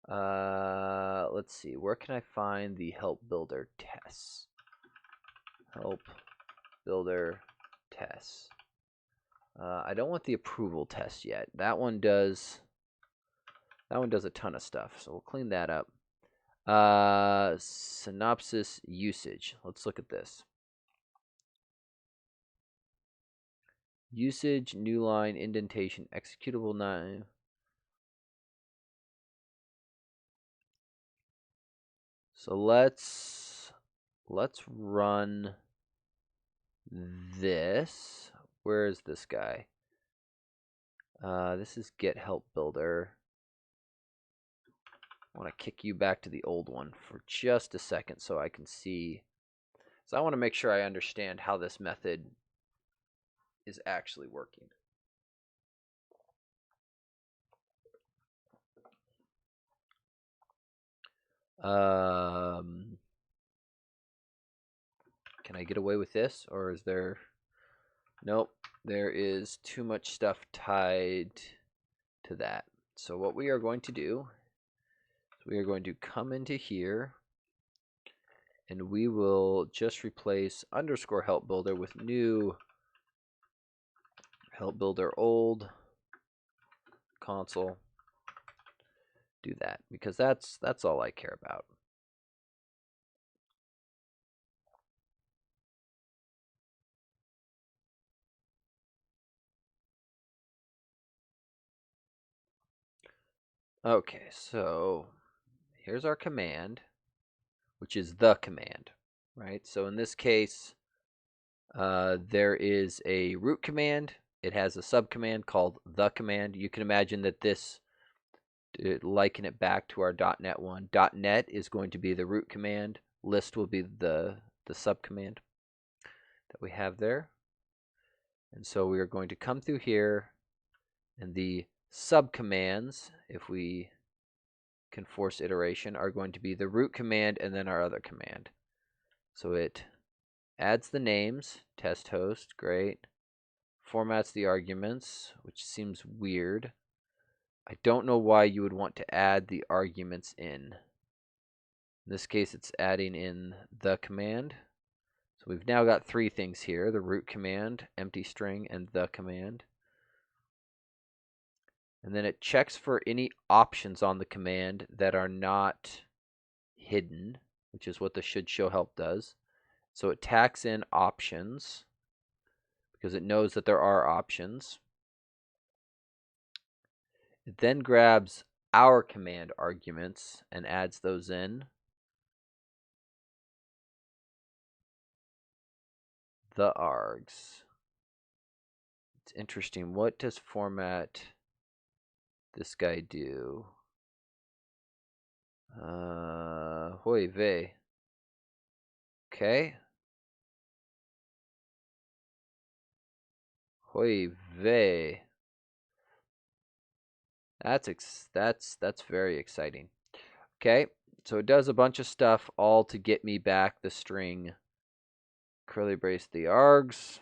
Let's see. Where can I find the help builder tests? Help builder tests. I don't want the approval test yet. That one does a ton of stuff, so we'll clean that up. Synopsis usage. Let's look at this. Usage, new line, indentation, executable 9. So let's run this. Where is this guy? This is get help builder. I want to kick you back to the old one for just a second so I can see. So I want to make sure I understand how this method is actually working. Can I get away with this, or is there? Nope, there is too much stuff tied to that. So what we are going to do is we are going to come into here, and we will just replace underscore help builder with new help builder old console. Do that because that's all I care about. Okay, so here's our command, which is the command, right? So in this case, there is a root command. It has a subcommand called the command. You can imagine that this, liken it back to our .NET one. .NET is going to be the root command. List will be the subcommand that we have there. And so we are going to come through here, and the subcommands, if we can force iteration, are going to be the root command and then our other command. So it adds the names, test host, great. Formats the arguments, which seems weird. I don't know why you would want to add the arguments in. In this case, it's adding in the command. So we've now got three things here: the root command, empty string, and the command. And then it checks for any options on the command that are not hidden, which is what the should show help does. So it tacks in options because it knows that there are options. It then grabs our command arguments and adds those in. The args. It's interesting. What does format this guy do? Hoy vey. Okay. Hoy vey. That's very exciting. Okay, so it does a bunch of stuff all to get me back the string curly brace the args.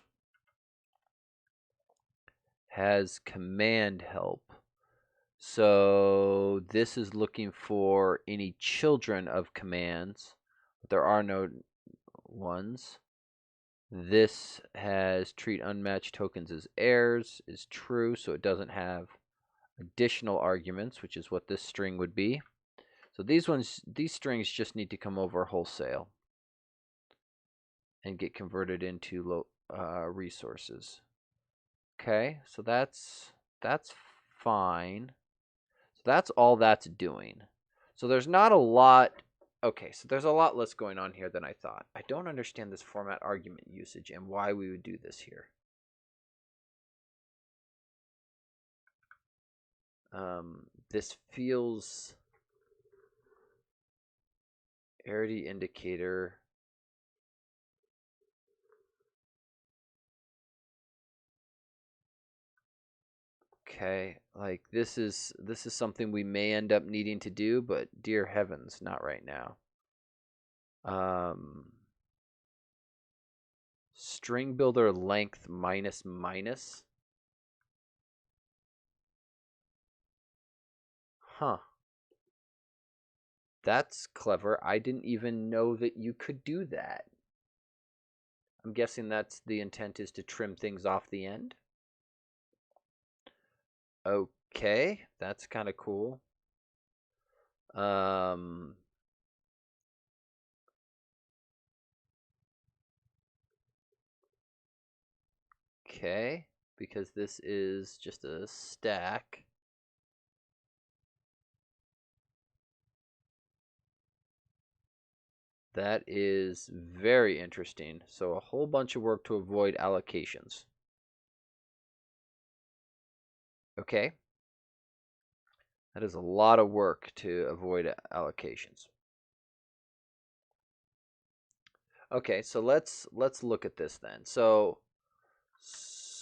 Has command help. So this is looking for any children of commands, but there are no ones. This has treat unmatched tokens as heirs is true, so it doesn't have additional arguments, which is what this string would be. So these strings just need to come over wholesale and get converted into resources. Okay, so that's fine. So that's all that's doing. So there's not a lot. Okay, so there's a lot less going on here than I thought. I don't understand this format argument usage and why we would do this here. This feels arity indicator. Okay, like this is something we may end up needing to do, but dear heavens, not right now. string builder length minus minus. Huh. That's clever. I didn't even know that you could do that. I'm guessing that's the intent, is to trim things off the end. Okay, that's kind of cool. Okay, because this is just a stack. That is very interesting. So a whole bunch of work to avoid allocations. Okay. That is a lot of work to avoid allocations. Okay, so let's look at this then. So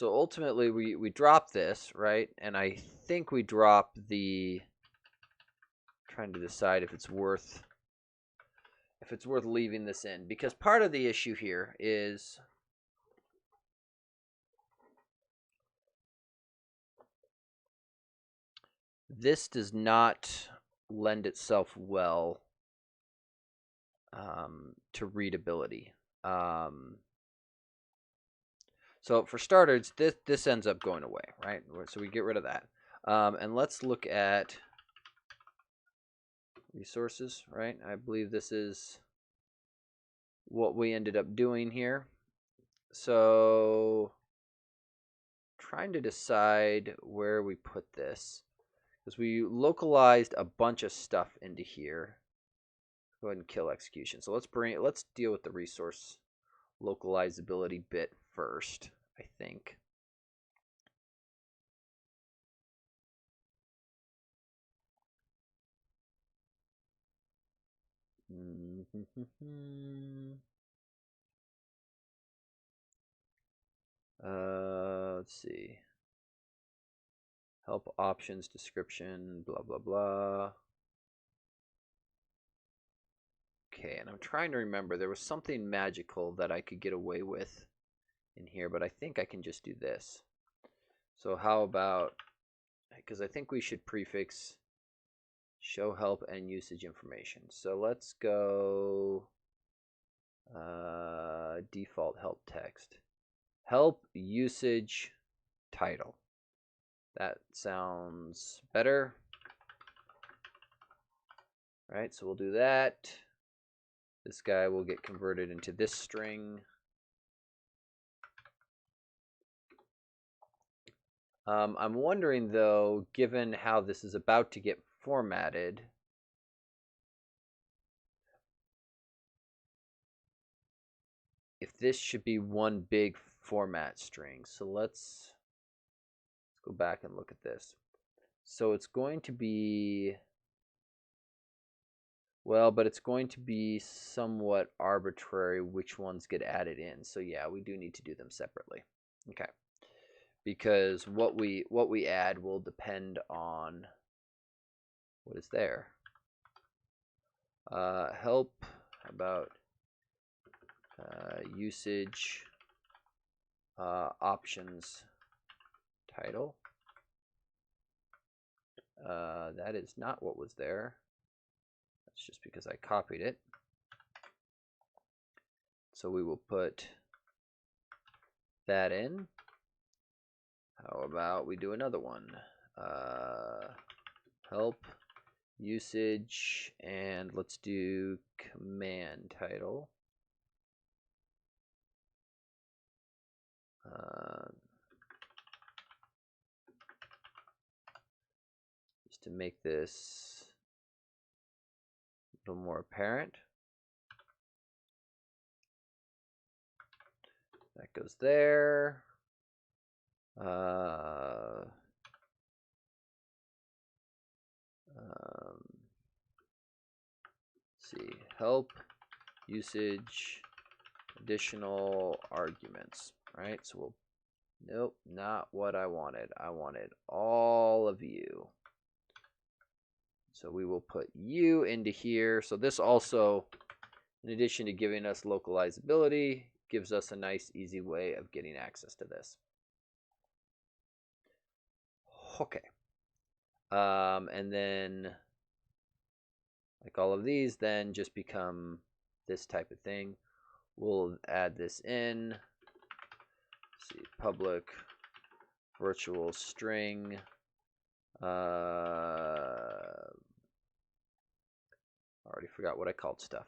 ultimately we drop this, right? And I think we drop the, trying to decide if it's worth leaving this in, because part of the issue here is this does not lend itself well to readability. So for starters, this ends up going away, right? So we get rid of that. And let's look at resources, right? I believe this is what we ended up doing here. So trying to decide where we put this, because we localized a bunch of stuff into here. Go ahead and kill execution. So let's deal with the resource localizability bit first, I think. Let's see. Help options description, blah, blah, blah. Okay, and I'm trying to remember. There was something magical that I could get away with in here, but I think I can just do this. So how about, because I think we should prefix show help and usage information. So let's go default help text. Help usage title. That sounds better. All right, so we'll do that. This guy will get converted into this string. I'm wondering, though, given how this is about to get formatted, if this should be one big format string. So let's go back and look at this. So it's going to be, well, but it's going to be somewhat arbitrary which ones get added in. So yeah, we do need to do them separately. Okay. Because what we add will depend on what is there. Help about usage options title. That is not what was there. That's just because I copied it. So we will put that in. How about we do another one? Help usage, and let's do command title. Just to make this a little more apparent. That goes there. Let's see, help usage additional arguments, right? So we'll, nope, not what I wanted. I wanted all of you. So we will put you into here. So this also, in addition to giving us localizability, gives us a nice, easy way of getting access to this. Okay. And then, like all of these, then just become this type of thing. We'll add this in. Let's see, public virtual string. Already forgot what I called stuff.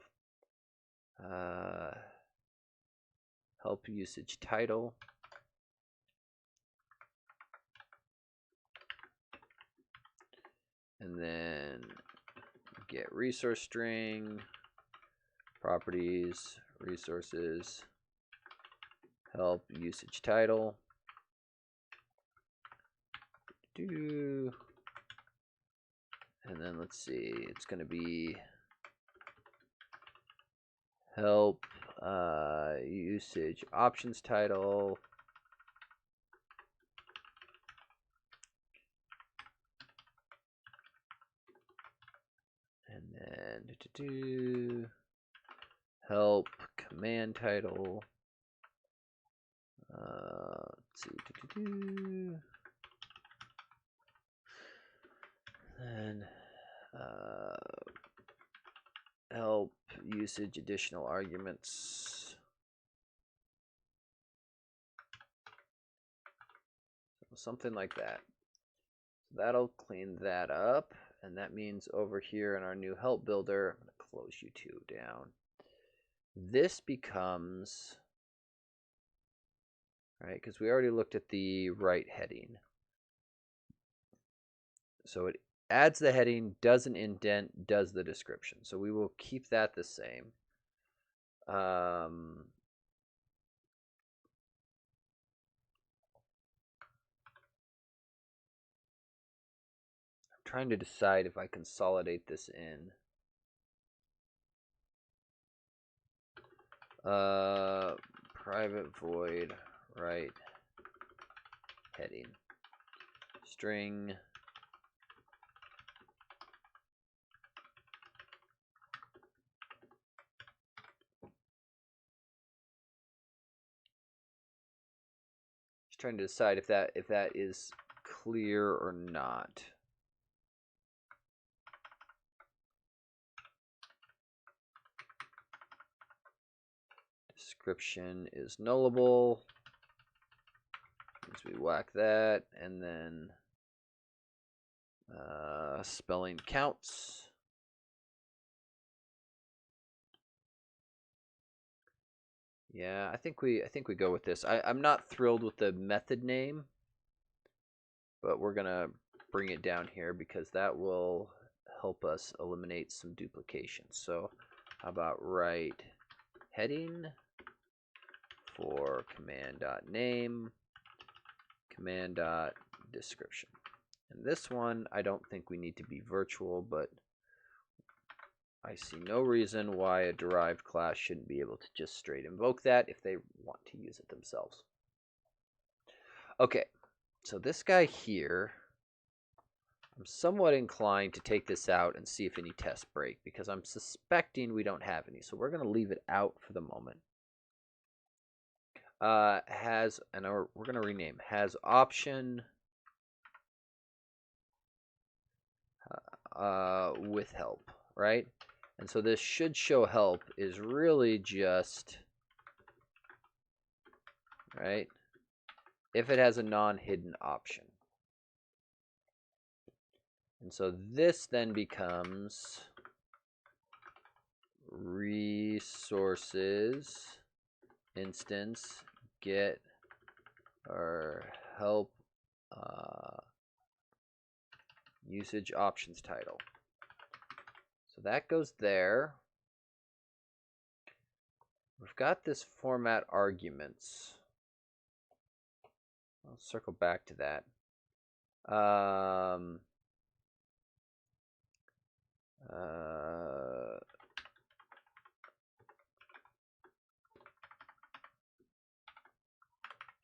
Help usage title. And then get resource string, properties, resources, help usage title. And then let's see, it's going to be help usage options title. And then help command title. Let's see. And help usage additional arguments. Something like that. So that'll clean that up. And that means over here in our new help builder, I'm going to close you two down. This becomes, right, because we already looked at the right heading. So it adds the heading, does an indent, does the description. So we will keep that the same. I'm trying to decide if I consolidate this in. Private void right heading string just trying to decide if that is clear or not. Description is nullable. Means we whack that, and then spelling counts. Yeah, I think we go with this. I'm not thrilled with the method name, but we're gonna bring it down here because that will help us eliminate some duplication. So how about write heading for command.name, command.description. And this one, I don't think we need to be virtual, but I see no reason why a derived class shouldn't be able to just straight invoke that if they want to use it themselves. Okay, so this guy here, I'm somewhat inclined to take this out and see if any tests break because I'm suspecting we don't have any. So we're going to leave it out for the moment. We're going to rename has option with help, right? And so this should show help is really just, right, if it has a non-hidden option. And so this then becomes resources instance get or help usage options title. So that goes there. We've got this format arguments. I'll circle back to that.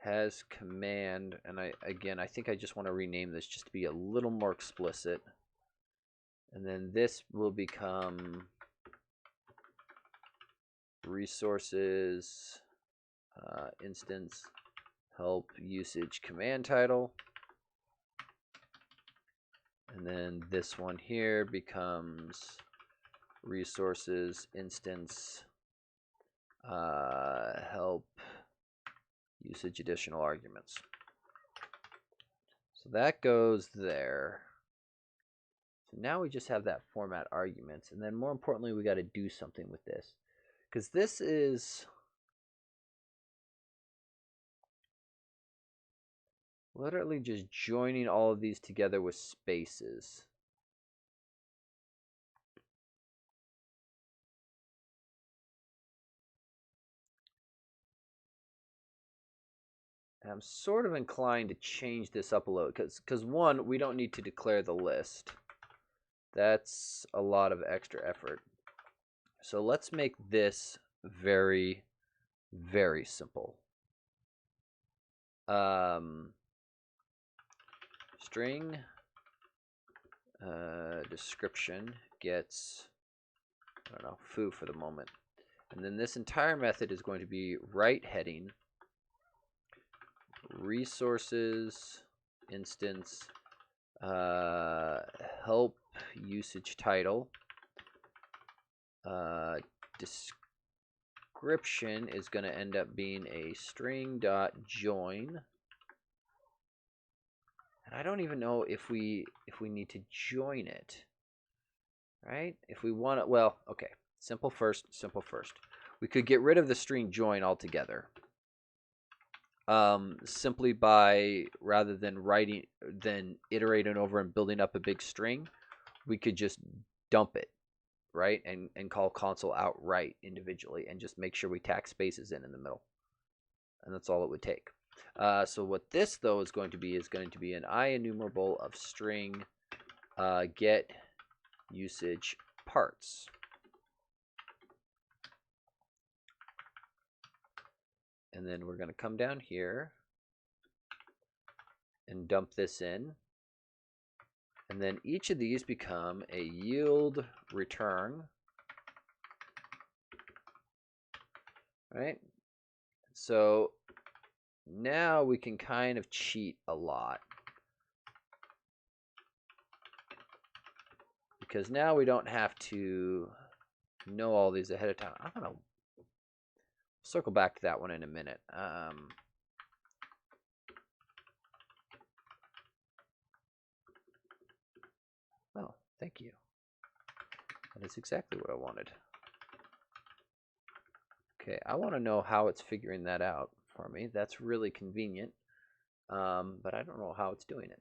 Has command, and I think I just want to rename this just to be a little more explicit. And then this will become resources instance help usage command title. And then this one here becomes resources instance help usage additional arguments. So that goes there. So now we just have that format arguments, and then more importantly, we got to do something with this, because this is literally just joining all of these together with spaces. And I'm sort of inclined to change this up a little, because one, we don't need to declare the list. That's a lot of extra effort. So let's make this very, very simple. String description gets, I don't know, foo for the moment. And then this entire method is going to be right heading resources instance help usage title. Description is going to end up being a string.join. And I don't even know if we need to join it. Right? If we want to, well, okay. Simple first. We could get rid of the string join altogether. Simply by, rather than iterating over and building up a big string, we could just dump it, right? And call console outright individually and just make sure we tack spaces in the middle. And that's all it would take. So what this, though, is going to be an IEnumerable of string get usage parts. And then we're going to come down here and dump this in. And then each of these become a yield return. Right? So now we can kind of cheat a lot. Because now we don't have to know all these ahead of time. I don't know. Circle back to that one in a minute. Oh, thank you. That is exactly what I wanted. Okay, I want to know how it's figuring that out for me. That's really convenient, but I don't know how it's doing it.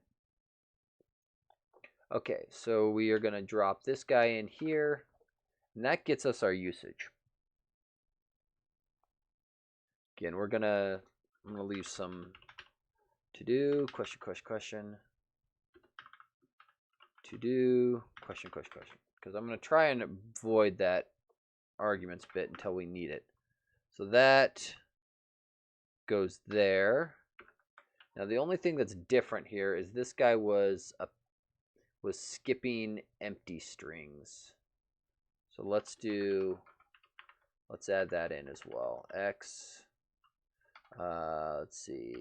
Okay, so we are going to drop this guy in here, and that gets us our usage. Again, I'm gonna leave some to do, question, to do, question, because I'm gonna try and avoid that arguments bit until we need it. So that goes there. Now the only thing that's different here is this guy was skipping empty strings. So let's add that in as well. X. Let's see.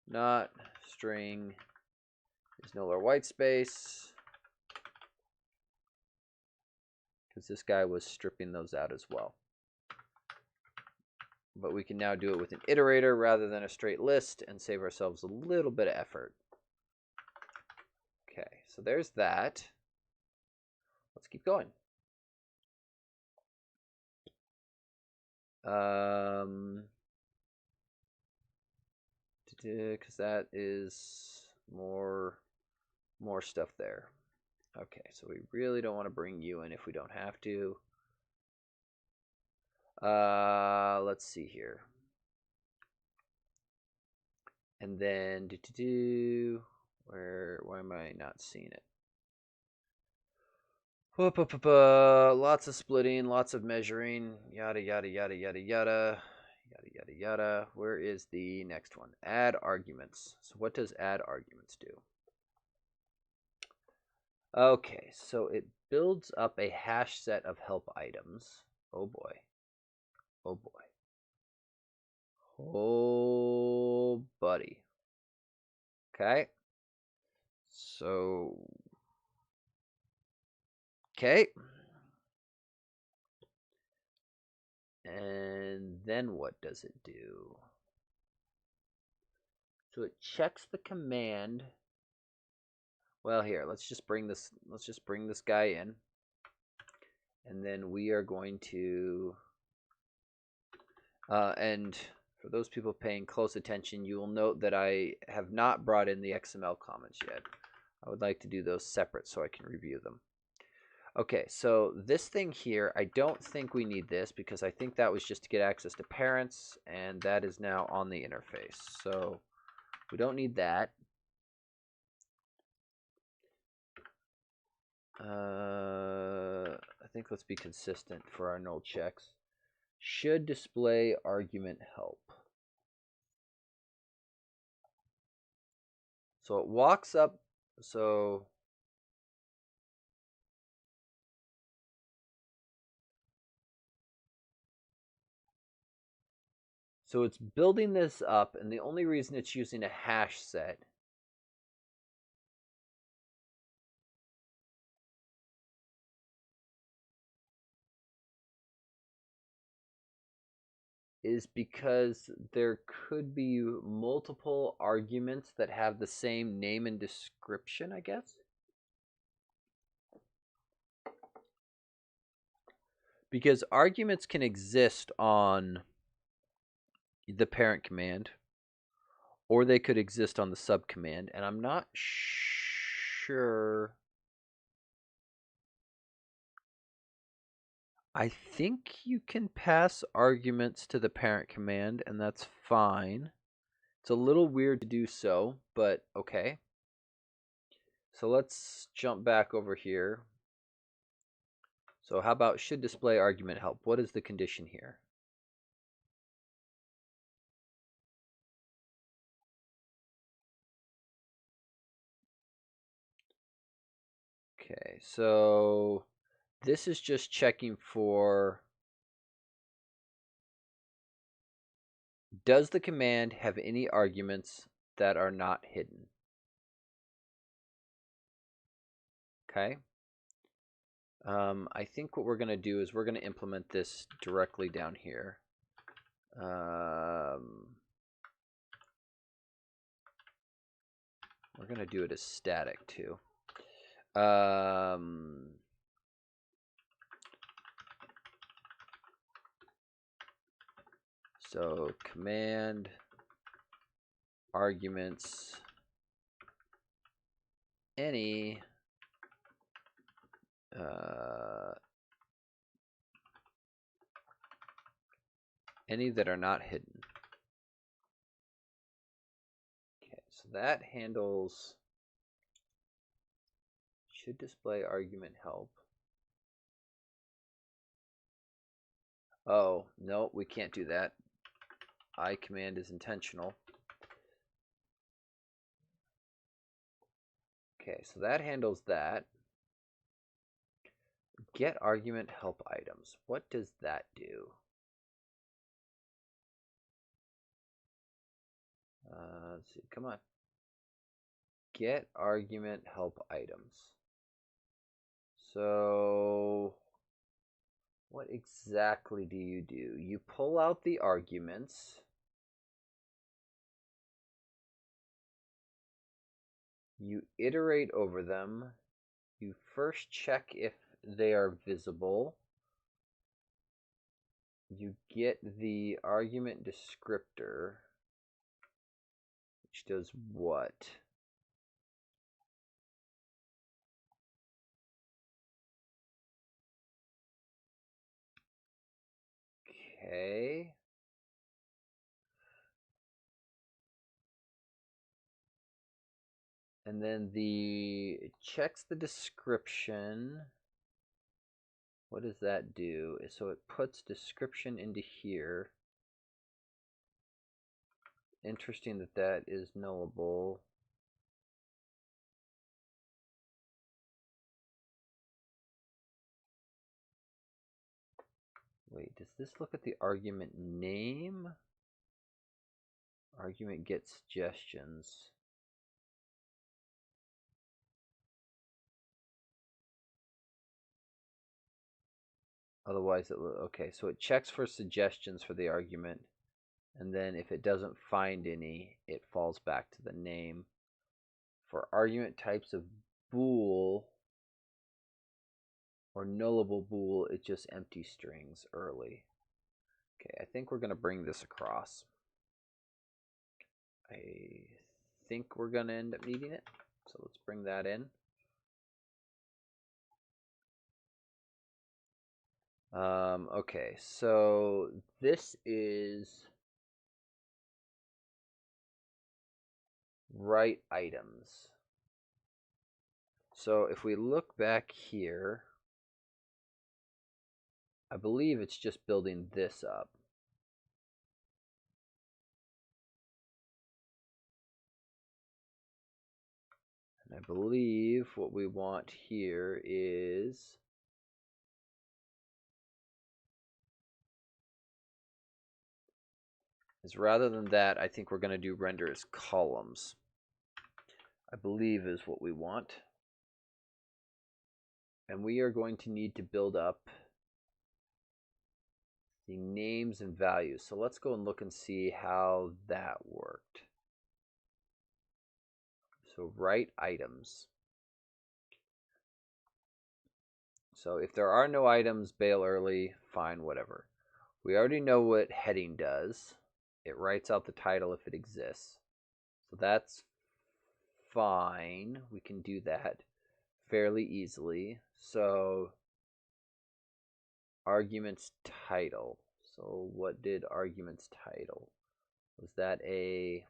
Not string is null or white space, because this guy was stripping those out as well. But we can now do it with an iterator rather than a straight list and save ourselves a little bit of effort. Okay, so there's that. Let's keep going. Because that is more stuff there. Okay, so we really don't want to bring you in if we don't have to. Let's see here. And then why am I not seeing it? Lots of splitting, lots of measuring, yada yada yada yada yada. Yada yada yada. Where is the next one? Add arguments. So what does add arguments do? Okay, so it builds up a hash set of help items. Oh boy. Oh boy. Oh, buddy. Okay. So, okay. And then what does it do? So it checks the command. Well, here, let's just bring this guy in. And then we are going to and for those people paying close attention, you will note that I have not brought in the XML comments yet. I would like to do those separate so I can review them. Okay, so this thing here, I don't think we need this because I think that was just to get access to parents, and that is now on the interface. So we don't need that. I think let's be consistent for our null checks. Should display argument help. So it walks up, so it's building this up, and the only reason it's using a hash set is because there could be multiple arguments that have the same name and description, I guess. Because arguments can exist on the parent command, or they could exist on the sub command, and I'm not sure. I think you can pass arguments to the parent command, and that's fine. It's a little weird to do so, but okay. So let's jump back over here. So how about should display argument help? What is the condition here? Okay, so this is just checking for, does the command have any arguments that are not hidden? Okay. I think what we're going to do is we're going to implement this directly down here. We're going to do it as static too. So command arguments any that are not hidden. Okay, so that handles should display argument help. Oh, no, we can't do that. I command is intentional. Okay, so that handles that. Get argument help items. What does that do? Let's see, come on. Get argument help items. So what exactly do? You pull out the arguments. You iterate over them. You first check if they are visible. You get the argument descriptor, which does what? Okay. And then it checks the description. What does that do? So it puts description into here. Interesting that that is nullable. Wait, does this look at the argument name? Argument get suggestions. Otherwise, okay, so it checks for suggestions for the argument, and then if it doesn't find any, it falls back to the name. For argument types of bool or nullable bool, it just empty strings early. Okay, I think we're going to bring this across. I think we're going to end up needing it, so let's bring that in. Okay, so this is write items. So if we look back here, I believe it's just building this up. And I believe what we want here is rather than that, I think we're going to do render as columns. I believe is what we want. And we are going to need to build up the names and values. So let's go and look and see how that worked. So write items. So if there are no items, bail early, fine, whatever. We already know what heading does. It writes out the title if it exists. So that's fine. We can do that fairly easily. So arguments title. So what did arguments title? Was that a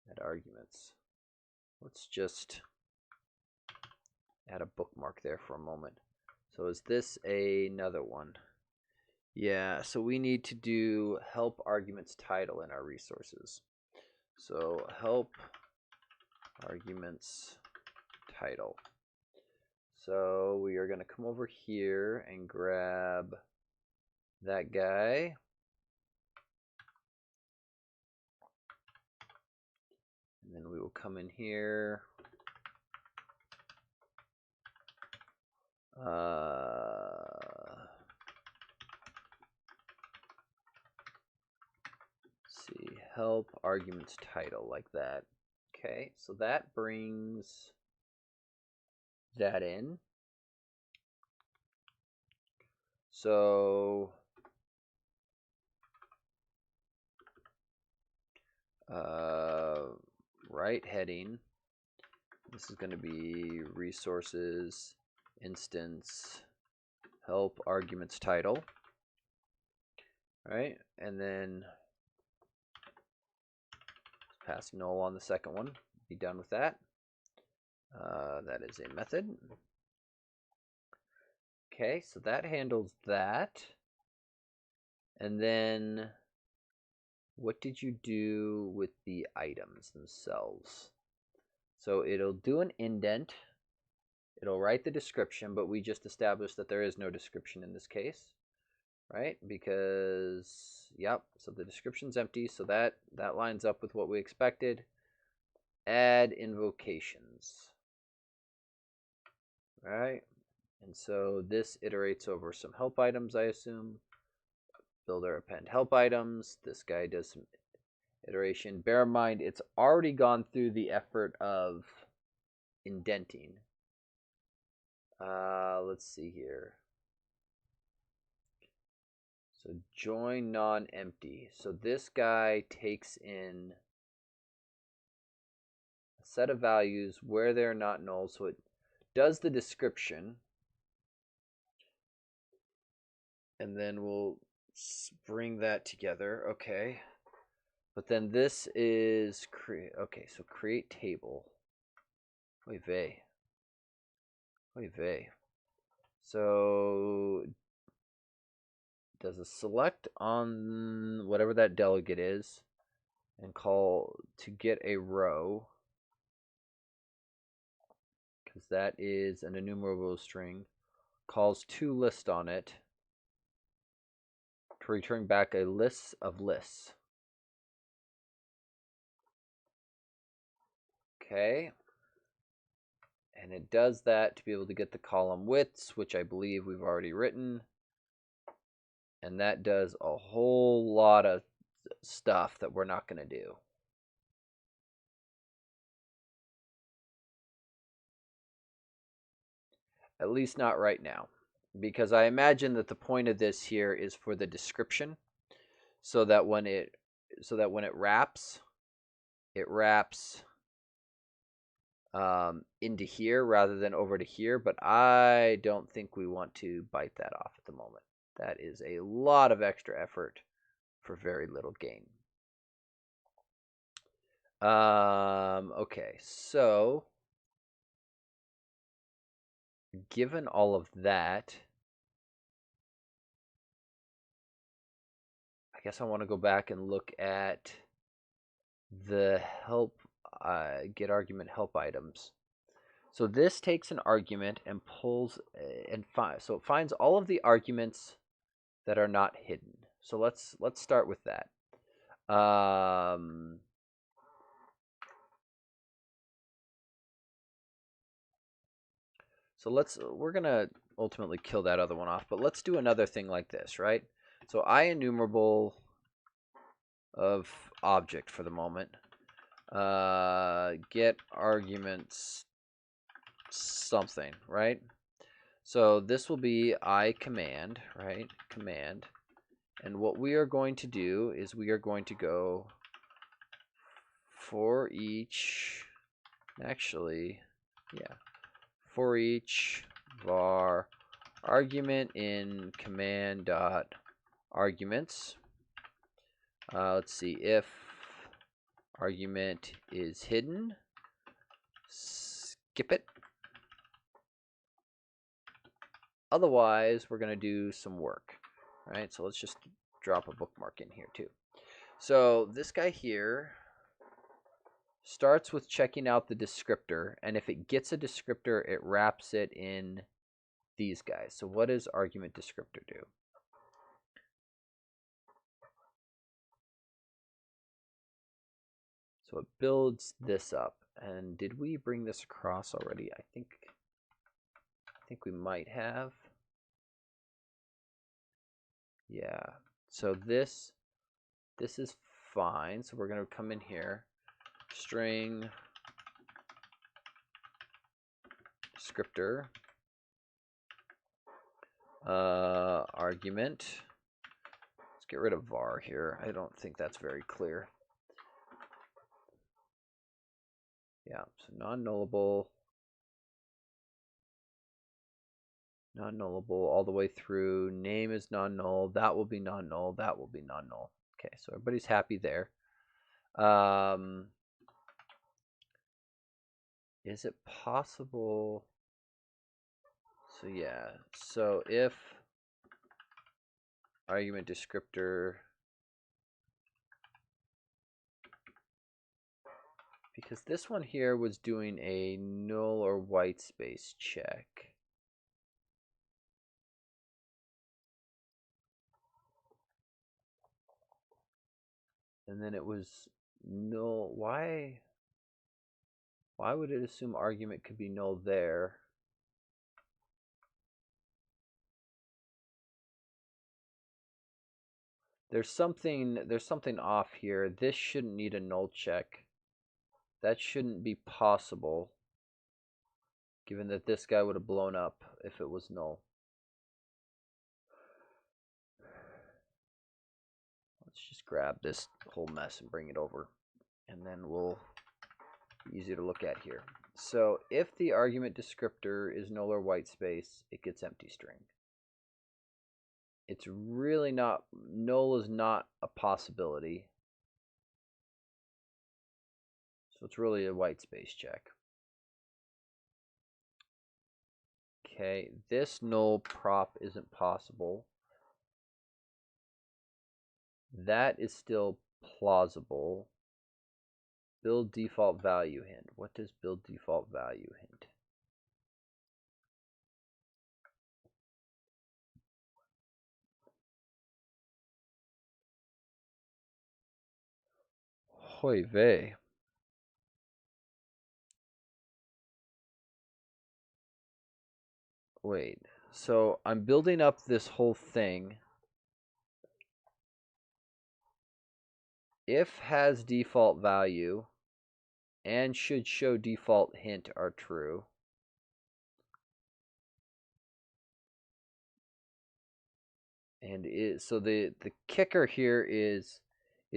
add arguments? Let's just add a bookmark there for a moment. So is this another one? Yeah, so we need to do help arguments title in our resources. So help arguments title. So we are going to come over here and grab that guy. And then we will come in here. See, help arguments title like that. Okay, so that brings that in. So right heading, this is going to be resources instance help arguments title. Right, and then pass null on the second one. Be done with that. That is a method. Okay, so that handles that. And then what did you do with the items themselves? So it'll do an indent. It'll write the description, but we just established that there is no description in this case, right? Because, yep, so the description's empty, so that lines up with what we expected. Add invocations, right? And so this iterates over some help items, I assume. Builder append help items. This guy does some iteration. Bear in mind, it's already gone through the effort of indenting. Let's see here. So join non-empty. So this guy takes in a set of values where they're not null. So it does the description. And then we'll bring that together. Okay. But then this is create. Okay, so create table. Oy vey. Oy vey. So does a select on whatever that delegate is and call to get a row, because that is an enumerable string, calls toList on it, to return back a list of lists. Okay. And it does that to be able to get the column widths, which I believe we've already written. And that does a whole lot of stuff that we're not going to do. At least not right now. Because I imagine that the point of this here is for the description. So that when it wraps, it wraps into here rather than over to here. But I don't think we want to bite that off at the moment. That is a lot of extra effort for very little gain. Okay, so given all of that, I guess I want to go back and look at the help, get argument help items. So this takes an argument and pulls so it finds all of the arguments that are not hidden. So let's start with that. So we're gonna ultimately kill that other one off, but let's do another thing like this, right? So IEnumerable of object for the moment. Get arguments something, right? So this will be command, right? Command. And what we are going to do is we are going to go for each, actually, yeah, for each var argument in command dot arguments. Let's see, if argument is hidden, skip it. Otherwise, we're going to do some work. Right, so let's just drop a bookmark in here too. So this guy here starts with checking out the descriptor, and if it gets a descriptor, it wraps it in these guys. So what does argument descriptor do? So it builds this up. And did we bring this across already? I think we might have. Yeah. So this is fine. So we're going to come in here, string descriptor argument. Let's get rid of var here. I don't think that's very clear. Yeah, so non-nullable all the way through. Name is non-null. That will be non-null. That will be non-null. Okay, so everybody's happy there. Is it possible? So yeah, so if argument descriptor, because this one here was doing a null or white space check. And then it was null. Why would it assume argument could be null there? There's something off here. This shouldn't need a null check. That shouldn't be possible, given that this guy would have blown up if it was null. Let's just grab this whole mess and bring it over, and then we'll be easier to look at here. So if the argument descriptor is null or white space, it gets empty string. It's really not, null is not a possibility. So it's really a white space check. Okay, this null prop isn't possible. That is still plausible. Build default value hint. What does build default value hint? Hoy vey. Wait, so I'm building up this whole thing. If has default value and should show default hint are true. And so the kicker here is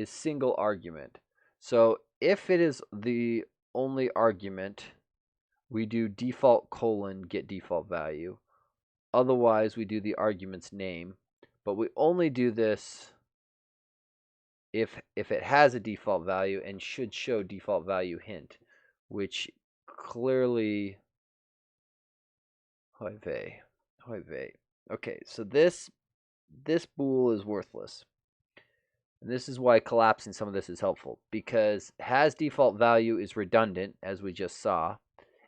single argument. So if it is the only argument, we do default colon get default value. Otherwise, we do the argument's name. But we only do this if it has a default value and should show default value hint, which clearly Hoy vey. Okay, so this bool is worthless. And this is why collapsing some of this is helpful, because has default value is redundant, as we just saw,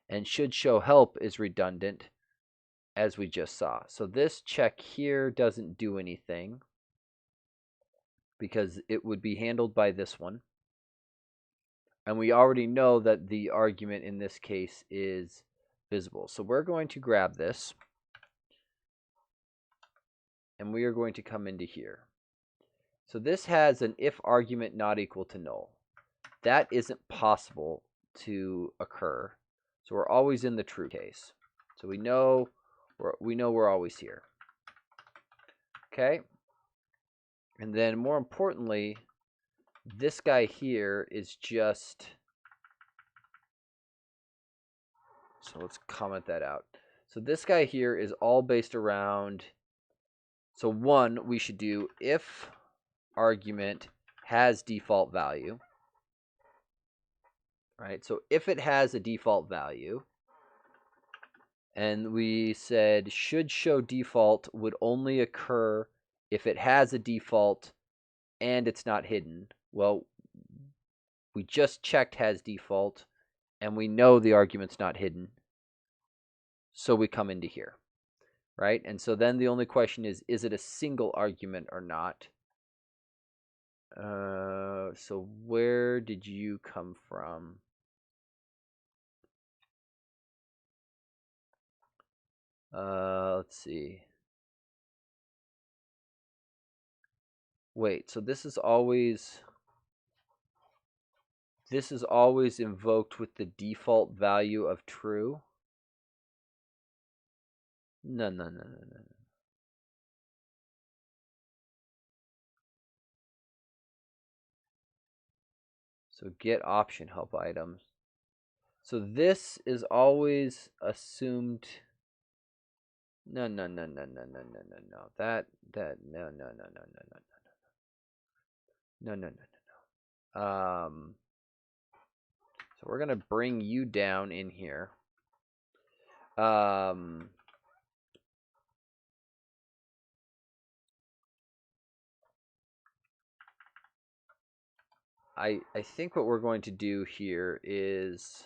and should show help is redundant, as we just saw. So this check here doesn't do anything, because it would be handled by this one. And we already know that the argument in this case is visible. So we're going to grab this, and we are going to come into here. So this has an if argument not equal to null. That isn't possible to occur. So we're always in the true case. So we know we're always here. Okay? And then more importantly, this guy here is just, so let's comment that out. So this guy here is all based around, so one, we should do if argument has default value. Right? So if it has a default value, and we said should show default would only occur if it has a default and it's not hidden. Well, we just checked has default, and we know the argument's not hidden. So we come into here, right? And so then the only question is it a single argument or not? So where did you come from? Let's see. Wait, so this is always invoked with the default value of true? No. So get option help items. So this is always assumed. No. That no. So we're gonna bring you down in here. I think what we're going to do here is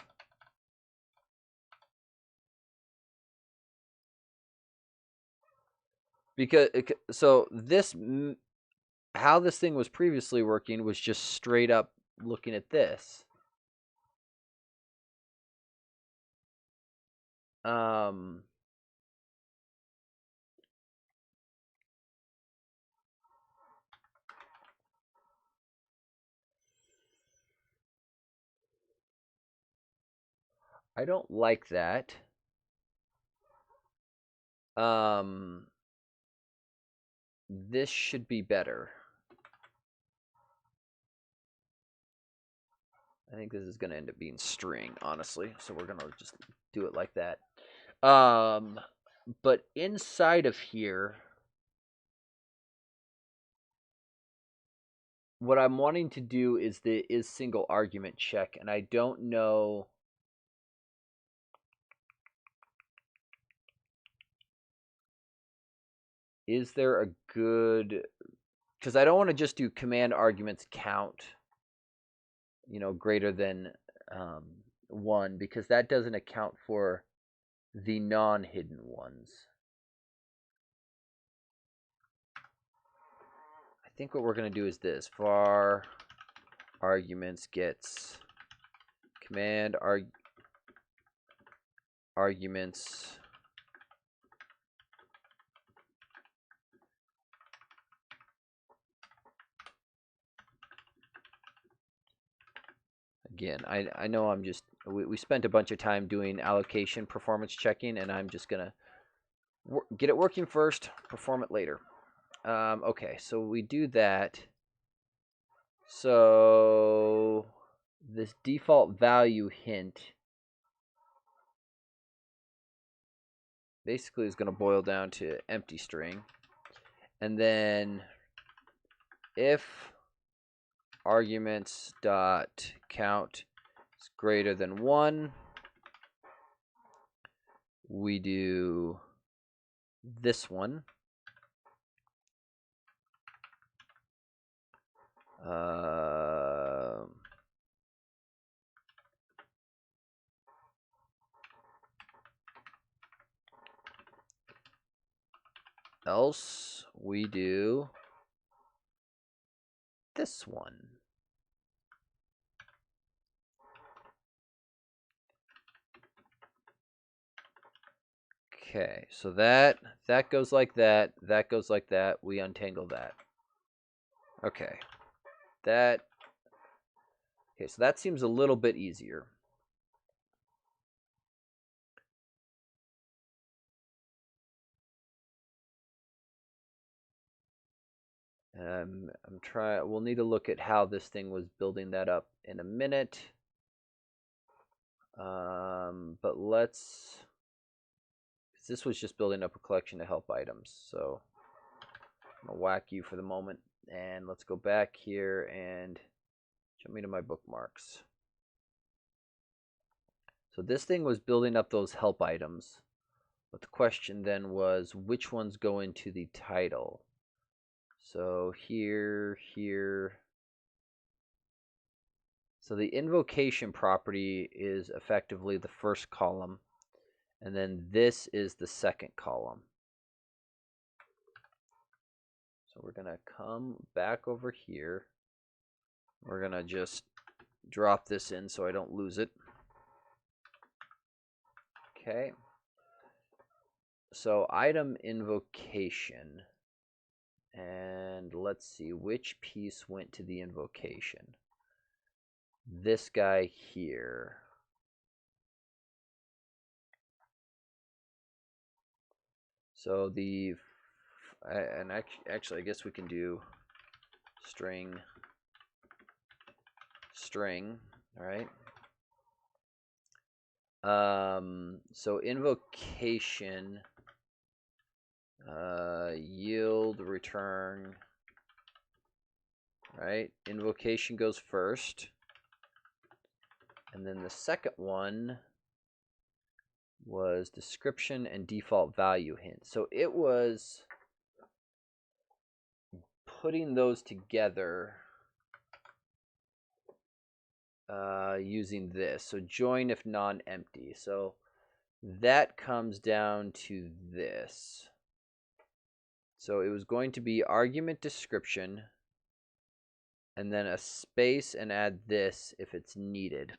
because so this how this thing was previously working was just straight up looking at this. I don't like that. This should be better. I think this is going to end up being string, honestly. So we're going to just do it like that. But inside of here, what I'm wanting to do is the is single argument check, and I don't know. Is there a good, because I don't want to just do command arguments count, greater than 1, because that doesn't account for the non-hidden ones. I think what we're going to do is this: var arguments gets command arguments again. I know I'm just we spent a bunch of time doing allocation performance checking, and I'm just gonna get it working first, perform it later. Okay, so we do that. So this default value hint basically is going to boil down to empty string. And then if arguments dot count is greater than 1, we do this one. Else we do this one. Okay, so that goes like that. That goes like that. We untangle that. Okay, that. Okay, so that seems a little bit easier. We'll need to look at how this thing was building that up in a minute. But let's. This was just building up a collection of help items, so I'm gonna whack you for the moment, and let's go back here and jump me to my bookmarks. So this thing was building up those help items, but the question then was which ones go into the title. So here. So the invocation property is effectively the first column, and then this is the second column. So we're going to come back over here. We're going to just drop this in so I don't lose it. Okay. So item invocation. And let's see which piece went to the invocation. This guy here. So actually I guess we can do string, all right? So invocation, yield return, right? Invocation goes first. And then the second one was description and default value hint. So it was putting those together using this. So join if non-empty. So that comes down to this. So it was going to be argument description and then a space and add this if it's needed.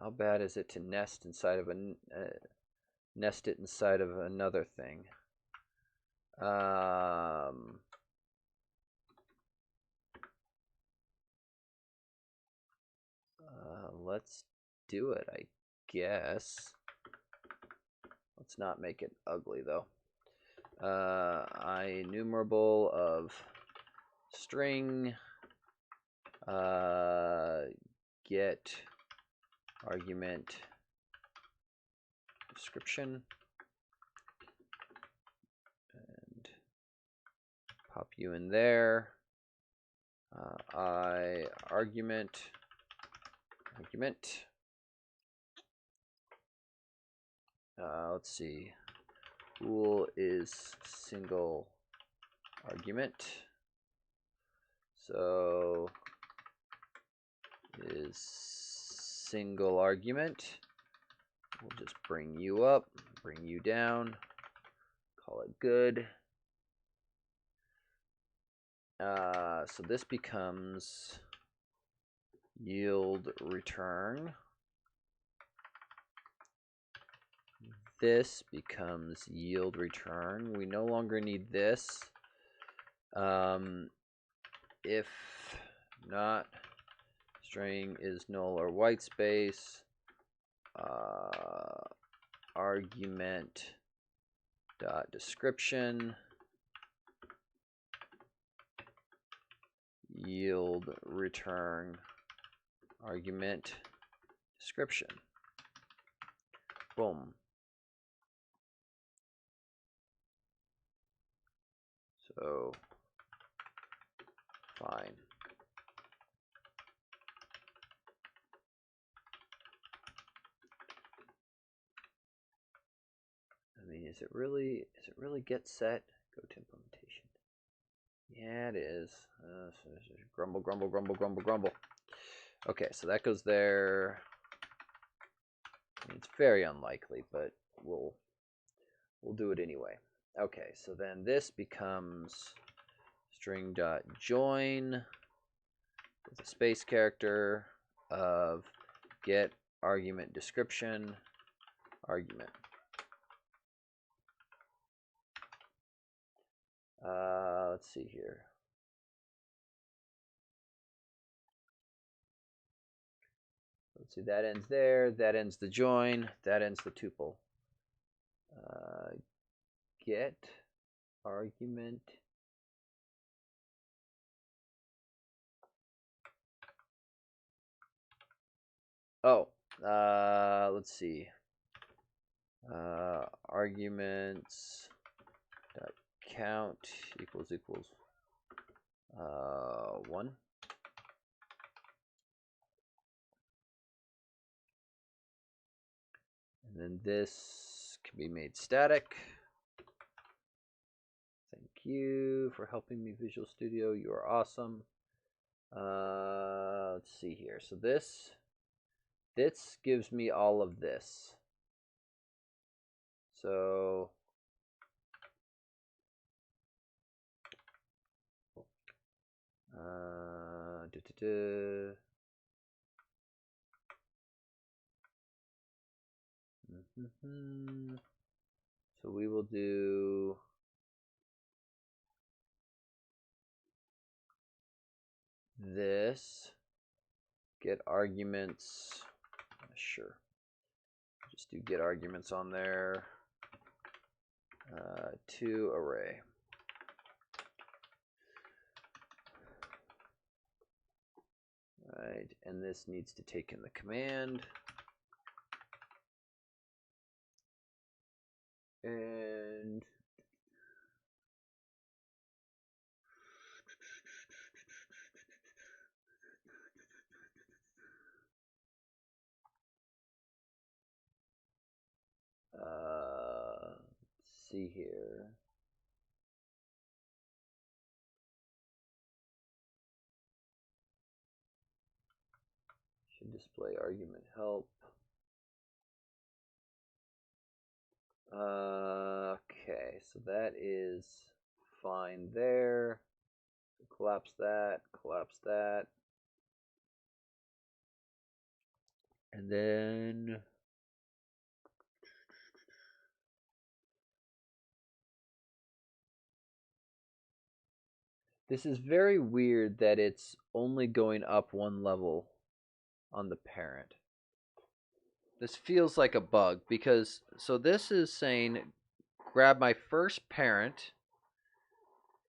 How bad is it to nest inside of nest it inside of another thing? Let's do it, I guess. Let's not make it ugly though. IEnumerable of string get argument description and pop you in there. Argument. Let's see. Bool is single argument. So is single argument. We'll just bring you up, bring you down, call it good. So this becomes yield return. This becomes yield return. We no longer need this. If not string is null or white space, argument dot description yield return argument description. Boom. So fine. I mean, is it really get set? Go to implementation. Yeah, it is. Grumble, grumble, grumble, grumble, grumble. Okay, so that goes there. I mean, it's very unlikely, but we'll do it anyway. Okay, so then this becomes string.join with a space character of get argument description argument. Let's see here. Let's see, that ends there, that ends the join, that ends the tuple. Get argument let's see. Arguments dot count equals 1. And then this can be made static. Thank you for helping me, Visual Studio. You are awesome. Let's see here. So this gives me all of this. So so we will do this, get arguments, sure, just do get arguments on there, to array. Right, and this needs to take in the command. And let's see here. Should display argument help. Okay, so that is fine there. Collapse that, collapse that. And then this is very weird that it's only going up one level on the parent. This feels like a bug because, so this is saying grab my first parent.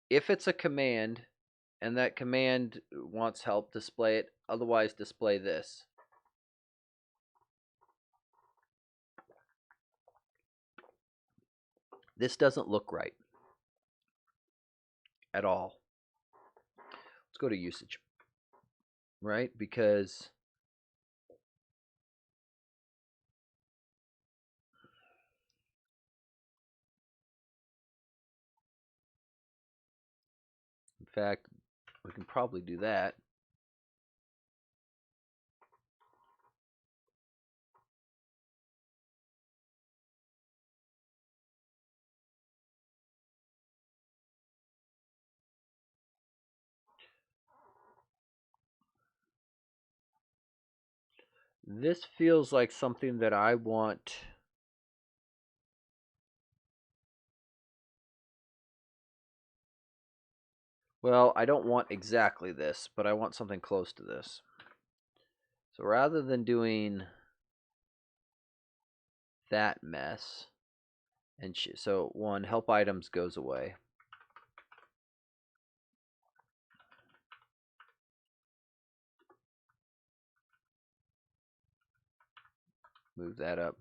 If it's a command and that command wants help, display it. Otherwise, display this. This doesn't look right at all. Let's go to usage, right? Because in fact, we can probably do that. This feels like something that I want. Well, I don't want exactly this, but I want something close to this. So rather than doing that mess, and so one, help items goes away. Move that up.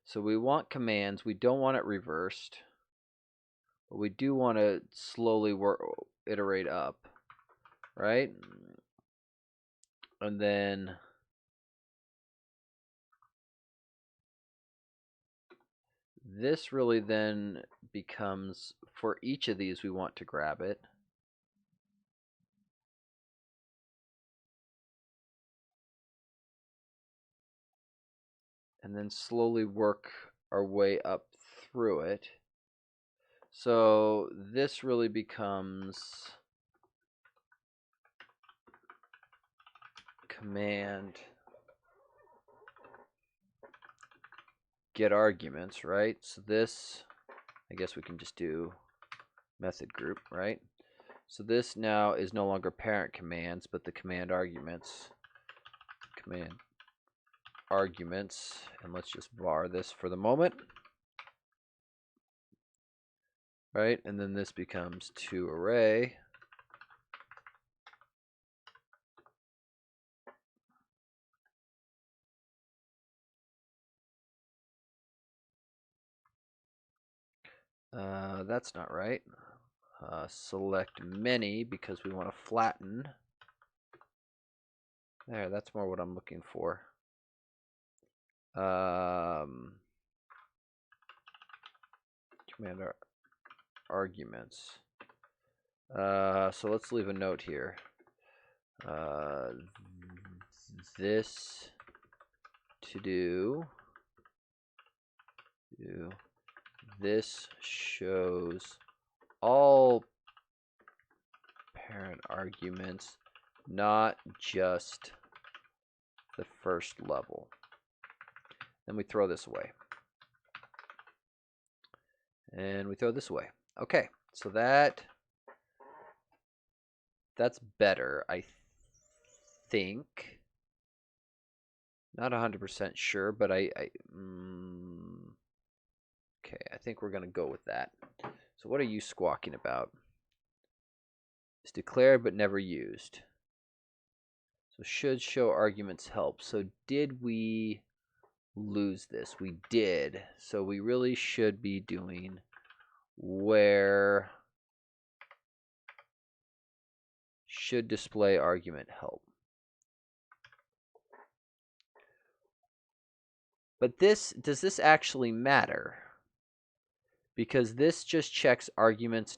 So we want commands. We don't want it reversed. But we do want to slowly iterate up, right? And then this really then becomes, for each of these we want to grab it. And then slowly work our way up through it. So this really becomes command get arguments, right? So this, I guess we can just do method group, right? So this now is no longer parent commands, but the command arguments. Command arguments, and let's just var this for the moment. Right, and then this becomes toArray. That's not right. Select many because we want to flatten. There, that's more what I'm looking for. Command arguments. So let's leave a note here. This to do. This shows all parent arguments, not just the first level. Then we throw this away. And we throw this away. Okay, so that's better, I think. Not 100% sure, but okay, I think we're going to go with that. So what are you squawking about? It's declared but never used. So should show arguments help. So did we lose this? We did. So we really should be doing where should display argument help. But does this actually matter? Because this just checks arguments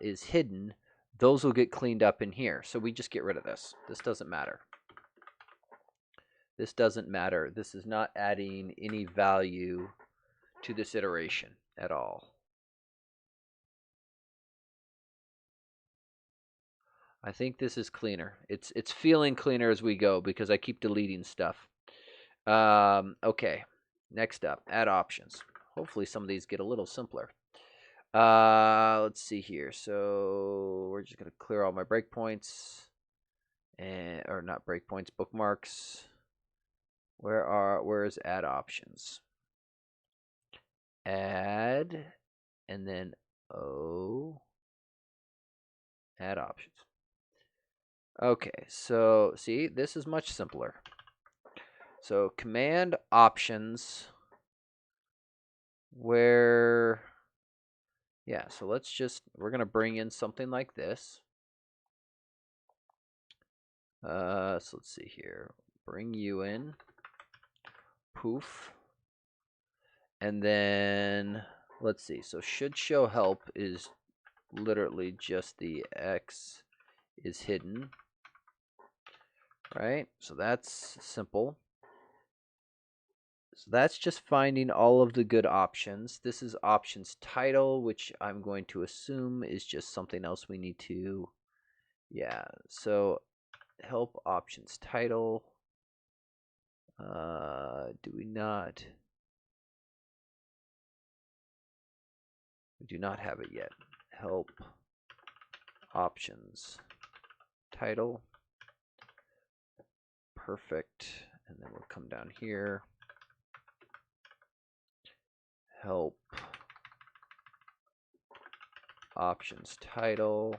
is hidden. Those will get cleaned up in here. So we just get rid of this. This doesn't matter. This doesn't matter. This is not adding any value to this iteration at all. I think this is cleaner. It's feeling cleaner as we go because I keep deleting stuff. Okay, next up, add options. Hopefully some of these get a little simpler. Let's see here. So we're just gonna clear all my breakpoints, or not breakpoints, bookmarks. Where's add options? Add, and then O. Add options. Okay, so see, this is much simpler. So command options, where, yeah, so we're going to bring in something like this. So let's see here. Bring you in. Poof. And then, let's see. So should show help is literally just the X is hidden. Right? So that's simple. So that's just finding all of the good options. This is options title, which I'm going to assume is just something else we need to, yeah. So help options title. Do we not? We do not have it yet. Help options title. Perfect. And then we'll come down here. Help options title.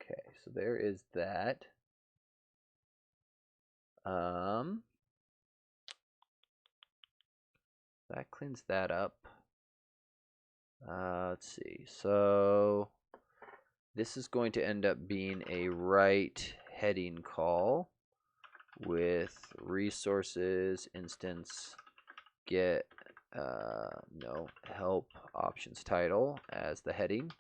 Okay, so there is that. That cleans that up. Let's see. So this is going to end up being a write heading call with resources instance get help options title as the heading.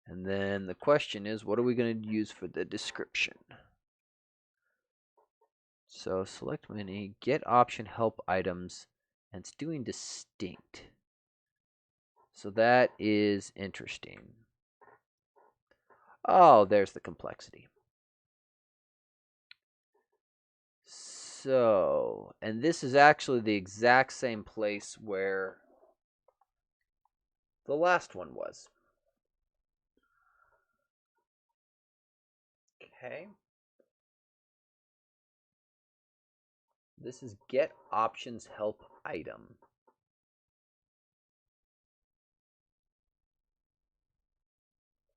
And then the question is, what are we going to use for the description? So select menu, get option help items, and it's doing distinct. So that is interesting. Oh, there's the complexity. So, and this is actually the exact same place where the last one was. Okay. This is get options help item.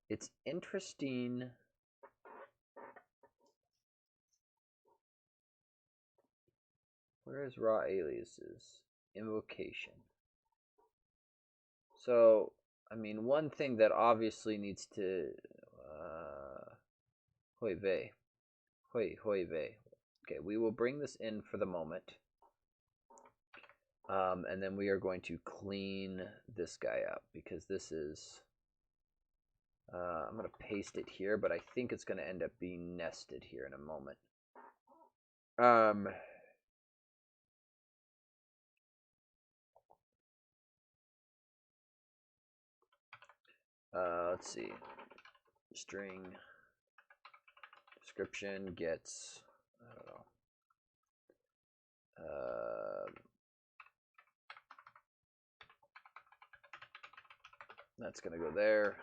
It's interesting. Where is raw aliases? Invocation. So, I mean, one thing that obviously needs to hoi vei. Okay, we will bring this in for the moment. And then we are going to clean this guy up because this is I'm going to paste it here, but I think it's going to end up being nested here in a moment. Let's see. String description gets, I don't know. That's going to go there.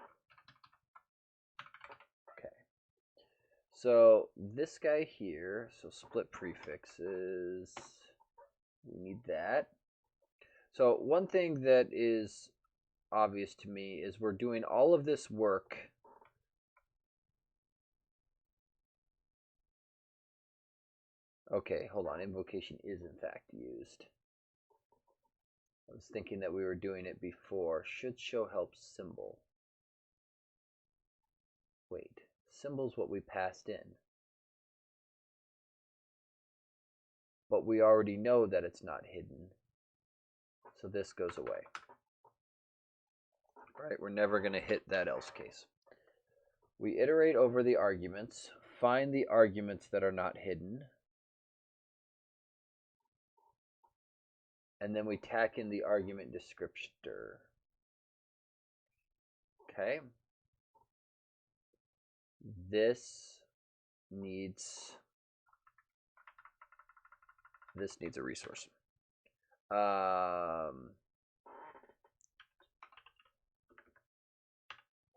Okay. So this guy here, so split prefixes, we need that. So one thing that is obvious to me is we're doing all of this work Okay, hold on. Invocation is in fact used. I was thinking that we were doing it before. Should show help symbol. Wait, symbol's what we passed in. But we already know that it's not hidden. So this goes away. All right, we're never going to hit that else case. We iterate over the arguments, find the arguments that are not hidden, and then we tack in the argument descriptor. Okay. This needs a resource.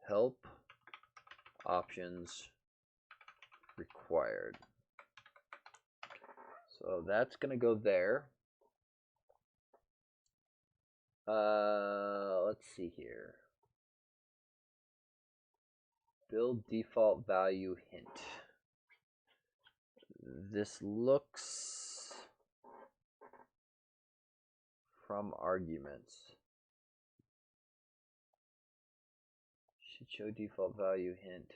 Help options required. So that's going to go there. Let's see here. Build default value hint. This looks from arguments. Should show default value hint.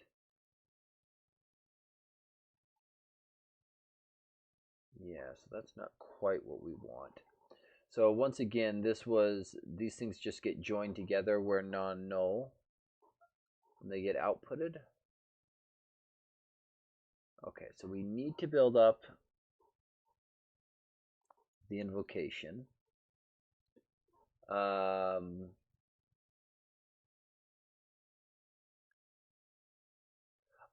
Yeah, so that's not quite what we want. So once again, these things just get joined together where non-null. And they get outputted. Okay, so we need to build up the invocation.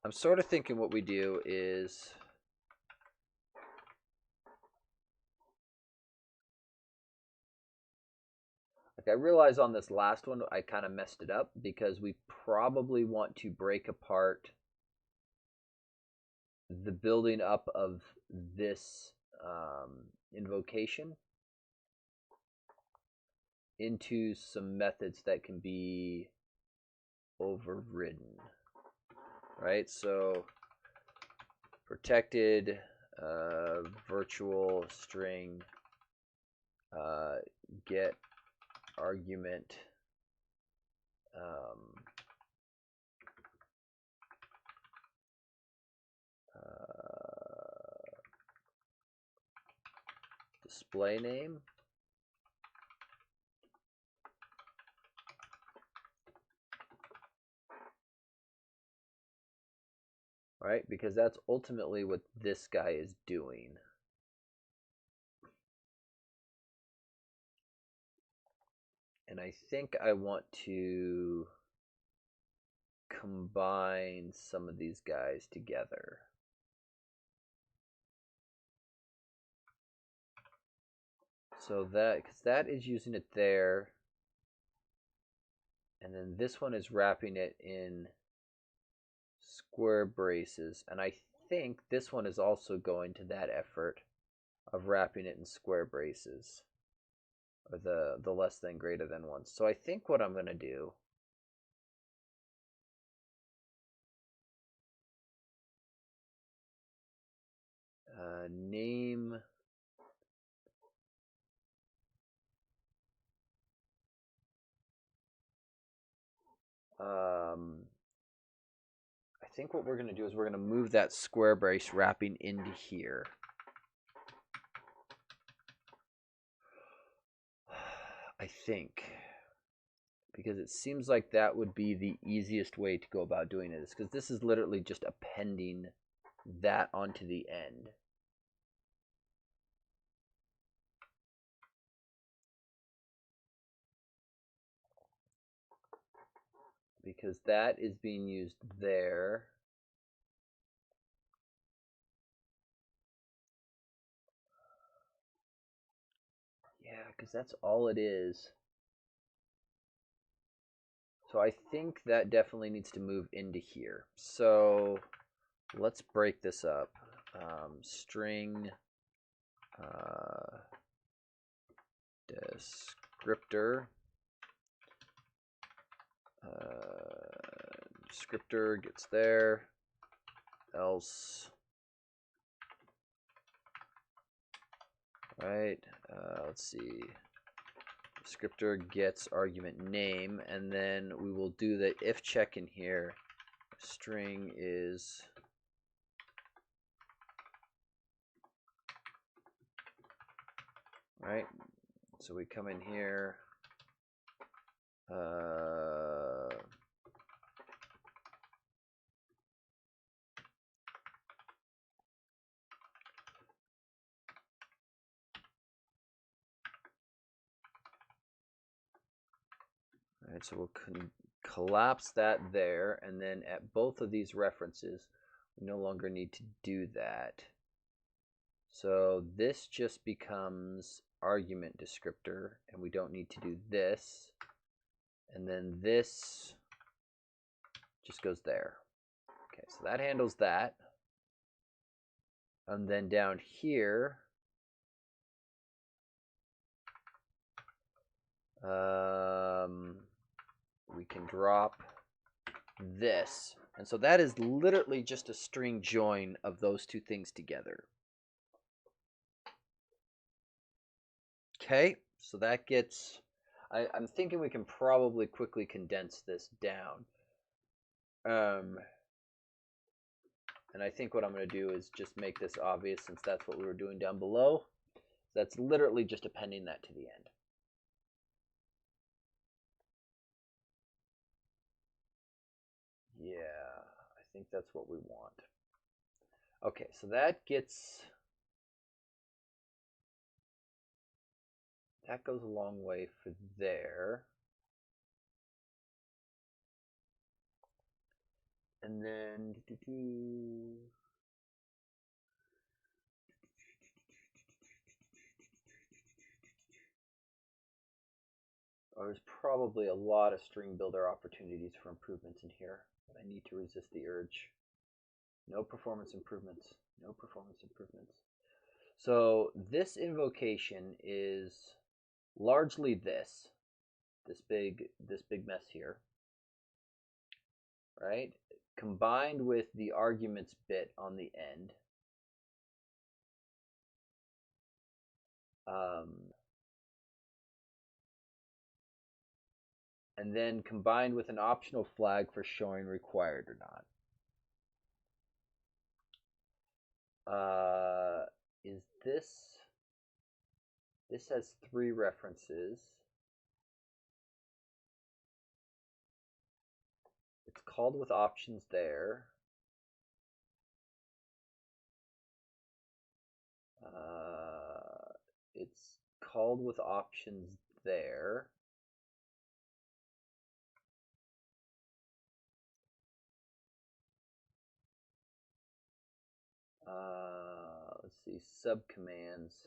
I'm sort of thinking what we do is like, I realize on this last one I kind of messed it up because we probably want to break apart the building up of this invocation into some methods that can be overridden, right? So protected virtual string get argument display name, right? Because that's ultimately what this guy is doing. And I think I want to combine some of these guys together. So that, because that is using it there, and then this one is wrapping it in square braces, and I think this one is also going to that effort of wrapping it in square braces, or the less than greater than ones. So I think what I'm going to do name I think what we're going to do is we're going to move that square brace wrapping into here. I think, because it seems like that would be the easiest way to go about doing it, because this is literally just appending that onto the end. Because that is being used there. Yeah, because that's all it is. So I think that definitely needs to move into here. So let's break this up. String descriptor. Descriptor gets there. Else. Right. Let's see. Descriptor gets argument name, and then we will do the if check in here. String is right. So we come in here. All right, so we'll collapse that there, and then at both of these references, we no longer need to do that. So this just becomes argument descriptor, and we don't need to do this. And then this just goes there. Okay, so that handles that. And then down here, we can drop this. And so that is literally just a string join of those two things together. Okay, so that gets, I'm thinking we can probably quickly condense this down. And I think what I'm going to do is just make this obvious, since that's what we were doing down below. That's literally just appending that to the end. Yeah, I think that's what we want. Okay, so that goes a long way for there. And then there's probably a lot of string builder opportunities for improvements in here, but I need to resist the urge. No performance improvements. No performance improvements. So this invocation is largely this big mess here, right? Combined with the arguments bit on the end. And then combined with an optional flag for showing required or not. Is this has 3 references. It's called with options there. It's called with options there. Let's see, subcommands.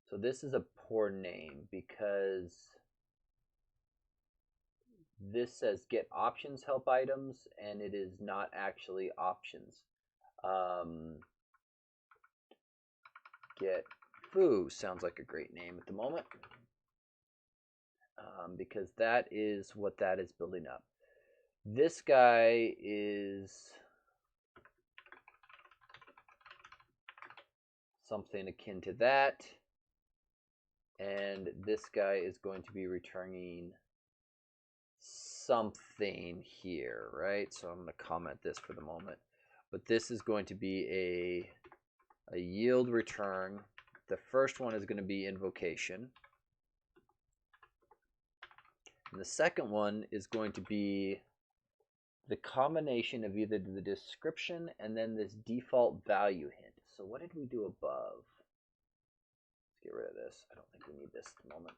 So this is a poor name because this says get options help items and it is not actually options. Get foo sounds like a great name at the moment because that is what that is building up. This guy is something akin to that, and this guy is going to be returning something here, right? So I'm going to comment this for the moment, but this is going to be a yield return. The first one is going to be invocation, and the second one is going to be the combination of either the description and then this default value hint. So what did we do above? Let's get rid of this. I don't think we need this at the moment.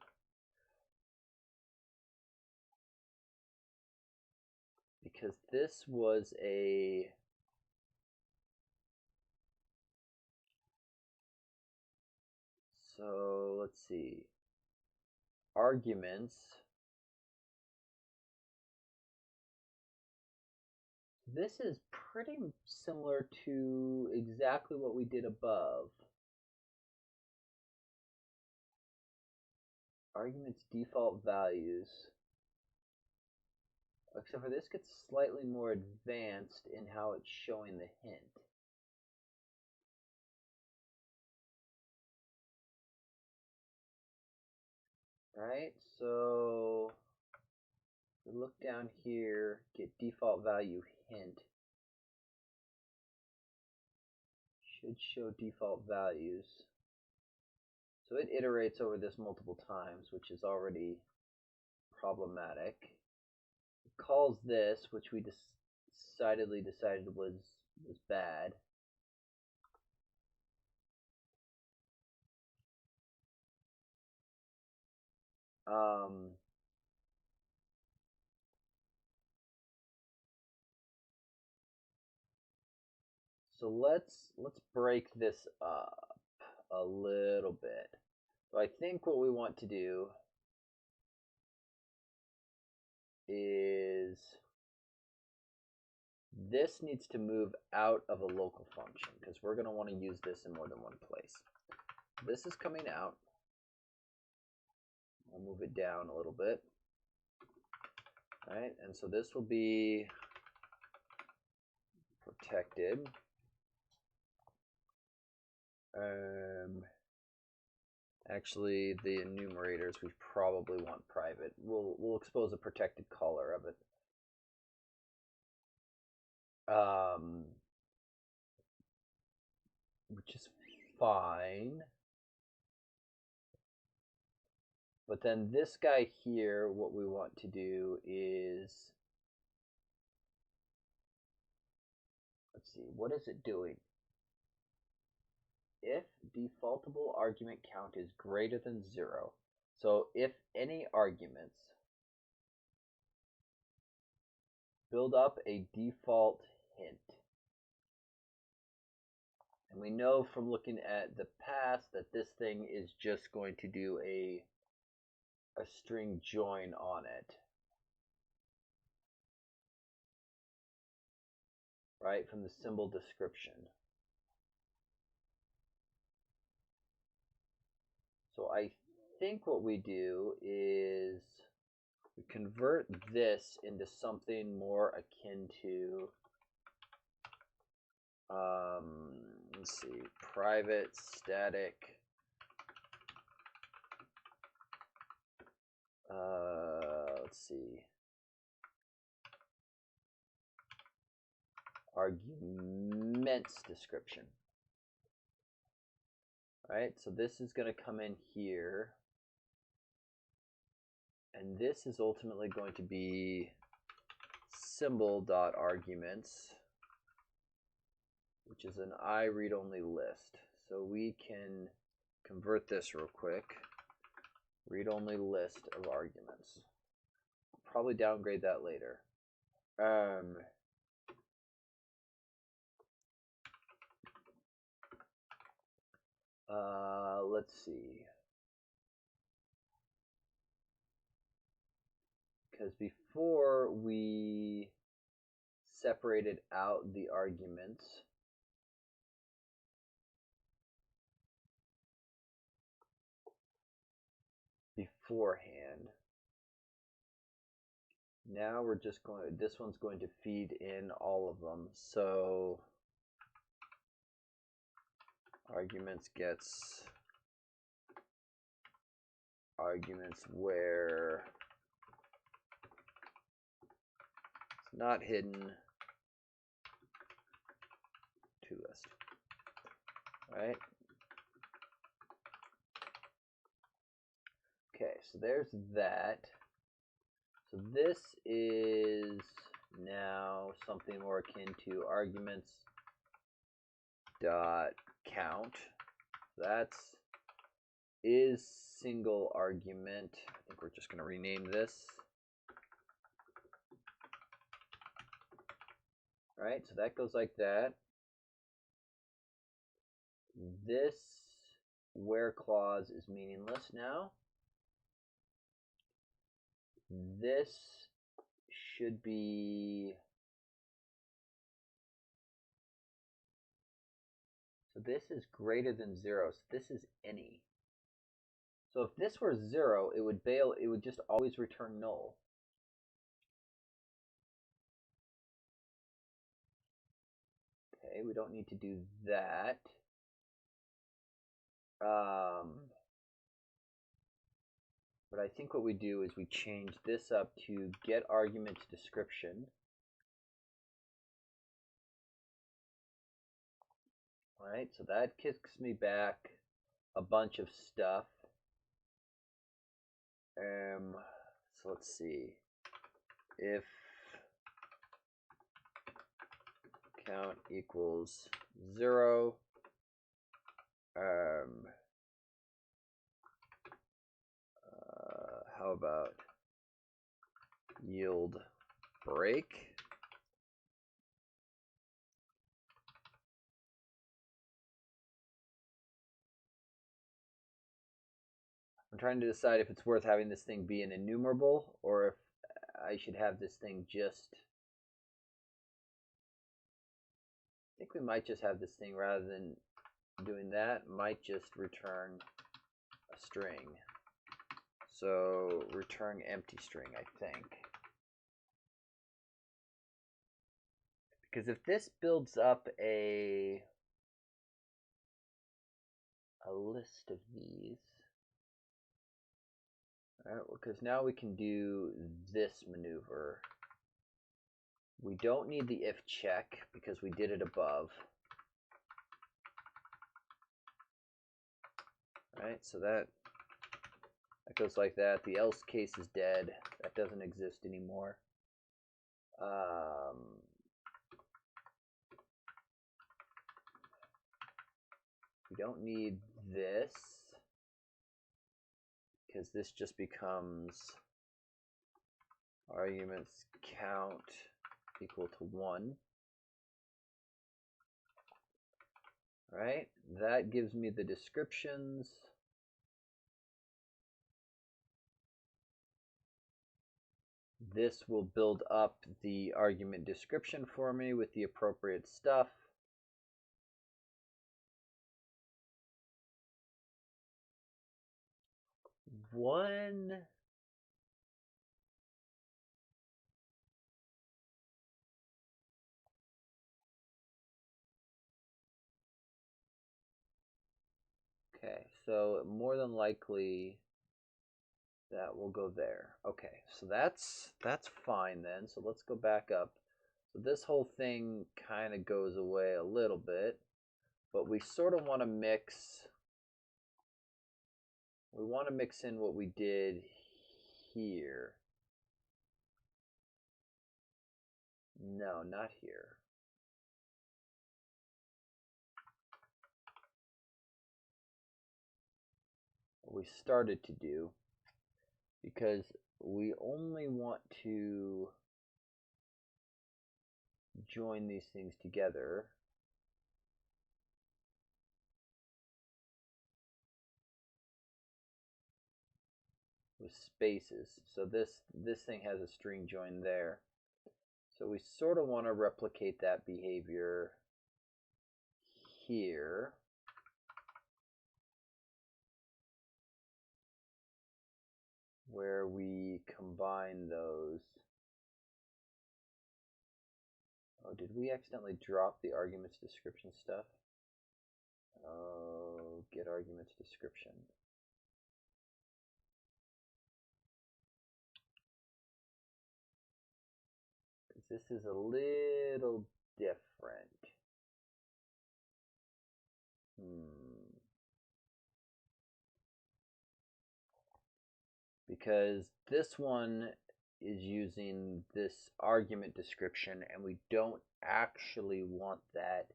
Because this was a so let's see, arguments. This is pretty similar to exactly what we did above. Arguments default values. Except for this gets slightly more advanced in how it's showing the hint. Right, so we look down here, get default value hint. Should show default values. So it iterates over this multiple times, which is already problematic. It calls this, which we decided was bad. So let's break this up a little bit. So I think what we want to do is this needs to move out of a local function because we're going to want to use this in more than one place. This is coming out. I'll move it down a little bit. All right, and so this will be protected. Actually, the enumerators we probably want private. We'll expose a protected caller of it. Which is fine. But then this guy here, what we want to do is, let's see, what is it doing? If defaultable argument count is greater than 0, so if any arguments build up a default hint. And we know from looking at the past that this thing is just going to do a string join on it. Right, from the symbol description. So I think what we do is we convert this into something more akin to, let's see, private static, let's see, arguments description. Right, so this is going to come in here, and this is ultimately going to be symbol.arguments, which is an I read-only list. So we can convert this real quick. Read-only list of arguments. Probably downgrade that later. Let's see. Because before we separated out the arguments, beforehand, now we're just going, this one's going to feed in all of them. So arguments gets arguments where it's not hidden to list. Right? Okay, so there's that. So this is now something more akin to arguments dot count. That's is single argument. I think we're just going to rename this. Right, so that goes like that. This where clause is meaningless now. This should be, so this is greater than 0, so this is any. So if this were 0, it would just always return null. Okay, we don't need to do that. But I think what we do is we change this up to get argument description. All right, so that kicks me back a bunch of stuff. So let's see. If count equals 0, how about yield break? I'm trying to decide if it's worth having this thing be an enumerable or if I should have this thing just, I think we might just have this thing, rather than doing that, might just return a string. So return empty string, I think. Because if this builds up a list of these, all right, because now we can do this maneuver. We don't need the if check because we did it above. All right, so that goes like that. The else case is dead. That doesn't exist anymore. We don't need this because this just becomes arguments count equal to 1. All right, that gives me the descriptions. This will build up the argument description for me with the appropriate stuff. One Okay, so more than likely that will go there. Okay, so that's fine then. So let's go back up. So this whole thing kind of goes away a little bit, but we sort of want to mix. We want to mix in what we did here. No, not here. What we started to do, because we only want to join these things together. With spaces. So this thing has a string join there. So we sort of want to replicate that behavior here. Where we combine those. Oh, did we accidentally drop the arguments description stuff? Oh, get arguments description. This is a little different. Because this one is using this argument description, and we don't actually want that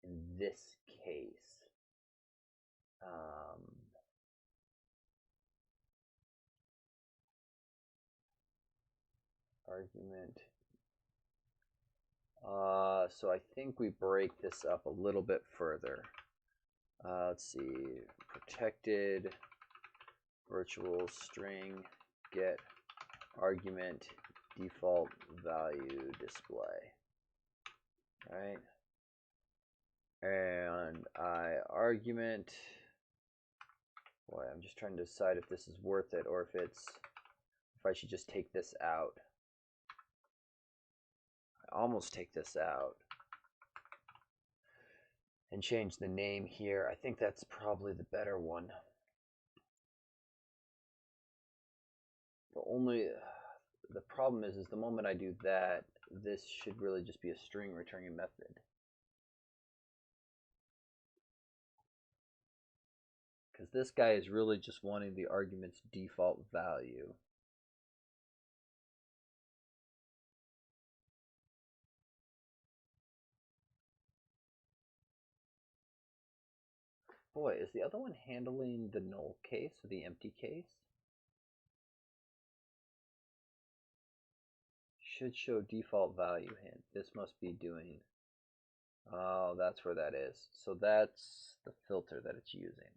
in this case. Argument. So I think we break this up a little bit further. Let's see. Protected virtual string get argument default value display. All right. And argument. Boy, I'm just trying to decide if this is worth it or if I should just take this out. I almost take this out and change the name here. I think that's probably the better one. The problem is the moment I do that, this should really just be a string returning method. Because this guy is really just wanting the argument's default value. Boy, is the other one handling the null case or the empty case? Should show default value hint. This must be doing. Oh, that's where that is. So that's the filter that it's using.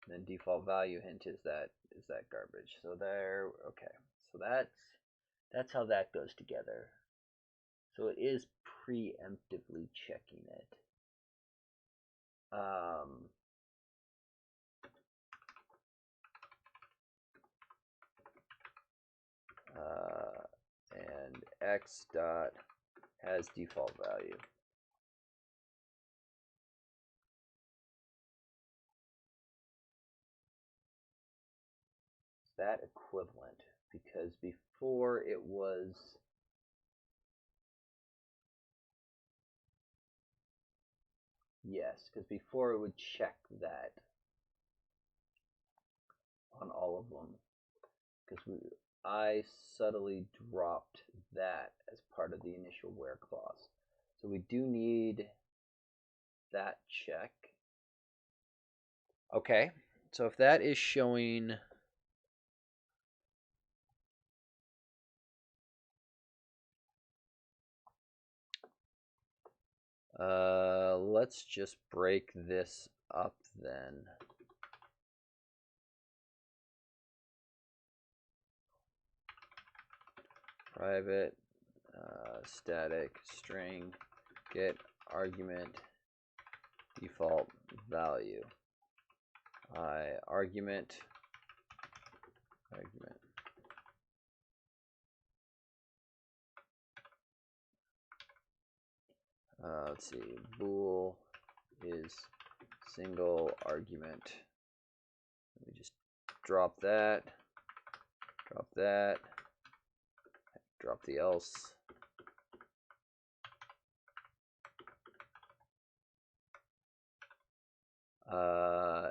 And then default value hint is that garbage. So there, okay. So that's how that goes together. So it is preemptively checking it. And x dot has default value. Is that equivalent? Because before it was yes, because before it would check that on all of them. Because I subtly dropped that as part of the initial where clause. So we do need that check. Okay, so if that is showing Let's just break this up then. Private static string get argument default value. Argument. Let's see. Bool is single argument. Let me just drop that. Drop that. Drop the else.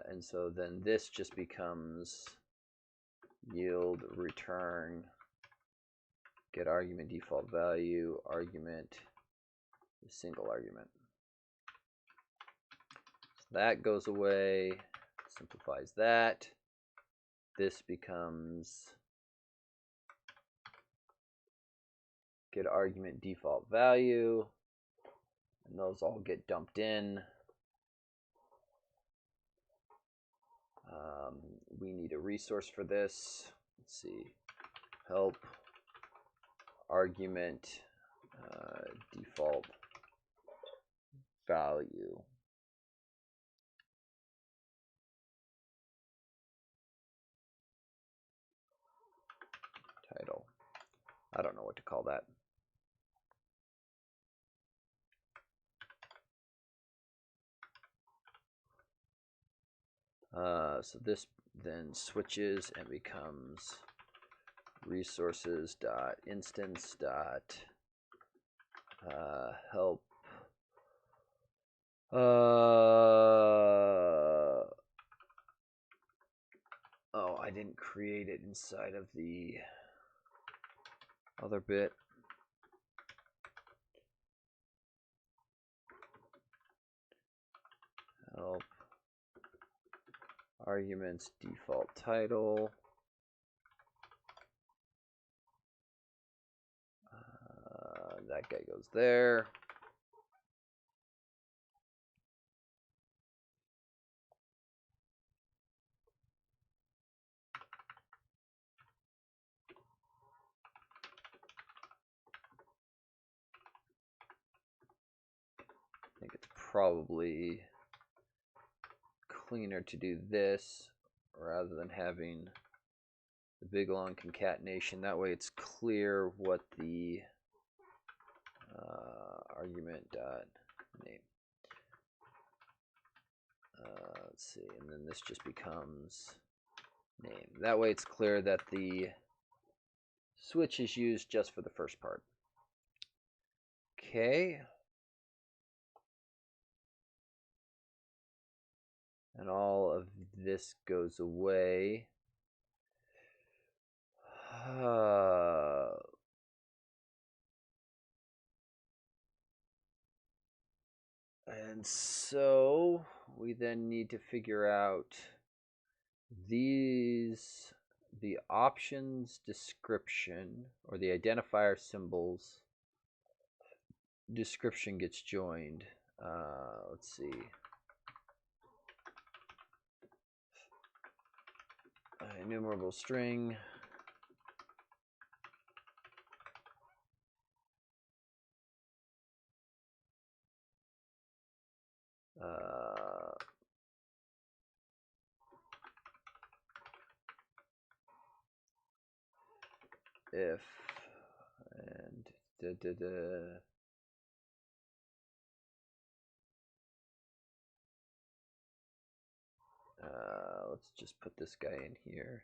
And so then this just becomes yield return get argument default value argument single argument. So that goes away, simplifies that. This becomes get argument default value, and those all get dumped in. We need a resource for this. Let's see, help argument default value. Title. I don't know what to call that. So this then switches and becomes resources dot instance dot help oh, I didn't create it inside of the other bit. Help arguments default title. That guy goes there. I think it's probably cleaner to do this rather than having the big long concatenation. That way it's clear what the argument dot name. Let's see, and then this just becomes name. That way it's clear that the switch is used just for the first part. Okay. And all of this goes away. And so we then need to figure out the options description, or the identifier symbols description gets joined. Let's see. Enumerable string. If and let's just put this guy in here.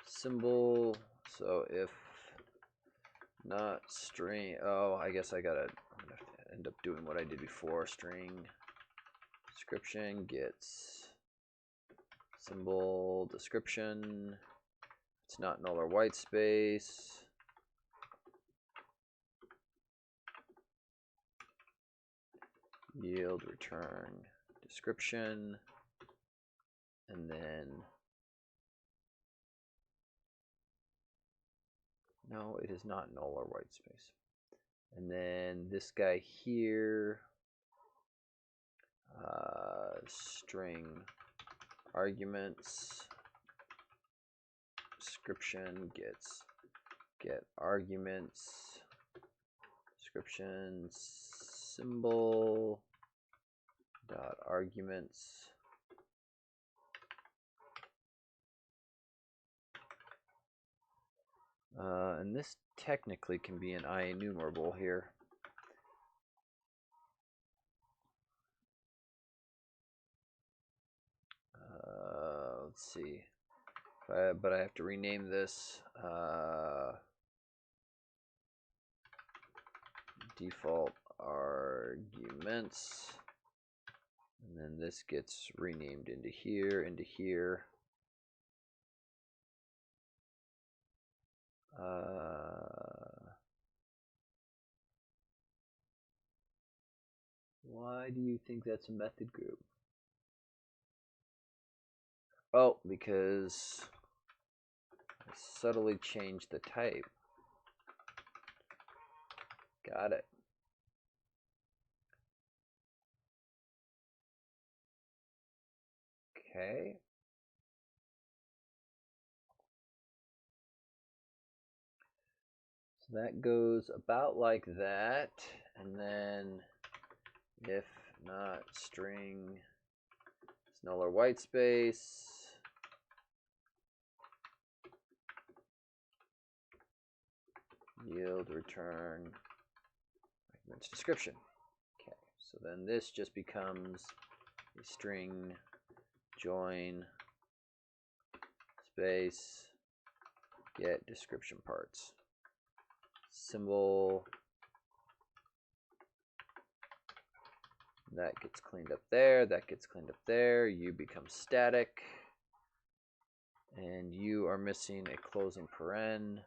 Symbol. So if not string. Oh, I guess I'm gonna have to end up doing what I did before. String description gets symbol description. It's not null or white space. Yield return description, and then No, it is not null or white space. And then this guy here, string arguments, description gets get arguments, description symbol dot arguments. And this technically can be an IEnumerable here. Let's see. But I have to rename this default arguments. And then this gets renamed into here, into here. Why do you think that's a method group? Oh, because I subtly changed the type. Got it. Okay. So that goes about like that. And then if not string is null or white space, yield return arguments description. Okay, so then this just becomes a string join space get description parts. Symbol that gets cleaned up there, that gets cleaned up there. You become static, and you are missing a closing paren.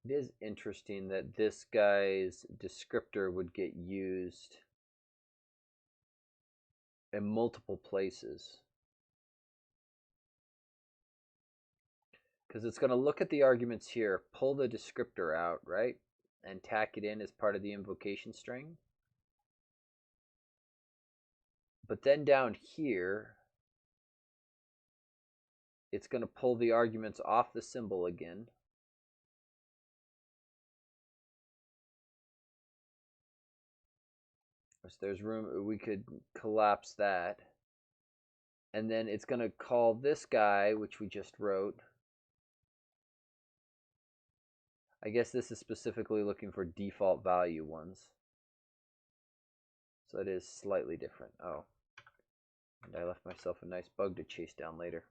It is interesting that this guy's descriptor would get used in multiple places. Because it's going to look at the arguments here, pull the descriptor out, right? And tack it in as part of the invocation string. But then down here, it's going to pull the arguments off the symbol again. So there's room, we could collapse that. And then it's going to call this guy, which we just wrote. I guess this is specifically looking for default value ones. So it is slightly different. Oh, and I left myself a nice bug to chase down later.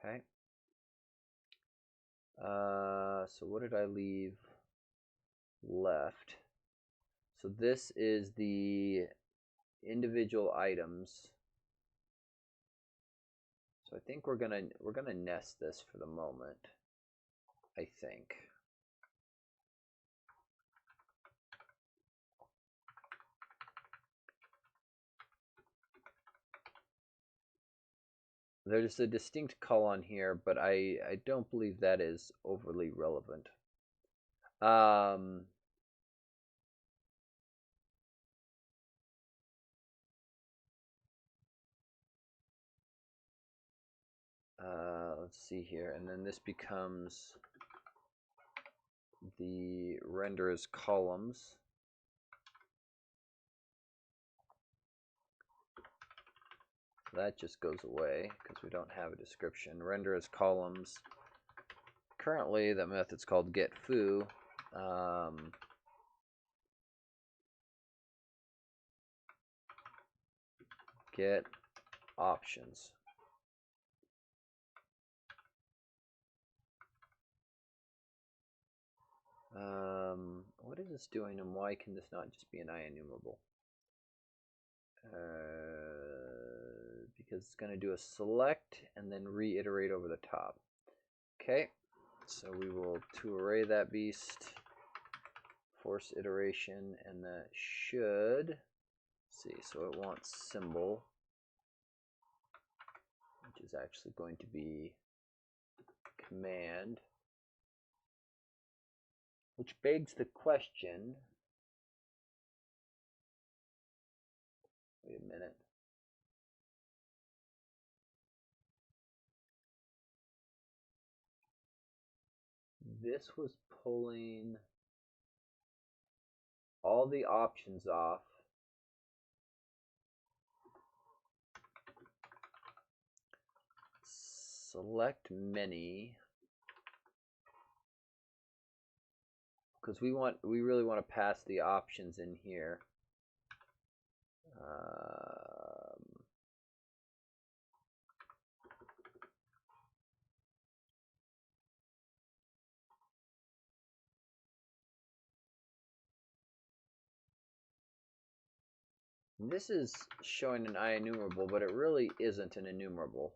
Okay. So what did I leave left? So this is the individual items. So I think we're gonna nest this for the moment. I think. There's a distinct colon here, but I don't believe that is overly relevant. Let's see here, and then this becomes the render as columns. That just goes away because we don't have a description. Render as columns. Currently, that method's called getFoo. Get options. What is this doing, and why can this not just be an IEnumerable? because it's going to do a select and then reiterate over the top. Okay, so we will to array that beast, force iteration, and that should, see, so it wants symbol, which is actually going to be command, which begs the question, wait a minute. This was pulling all the options off. Select many, because we really want to pass the options in here. This is showing an IEnumerable, but it really isn't an enumerable.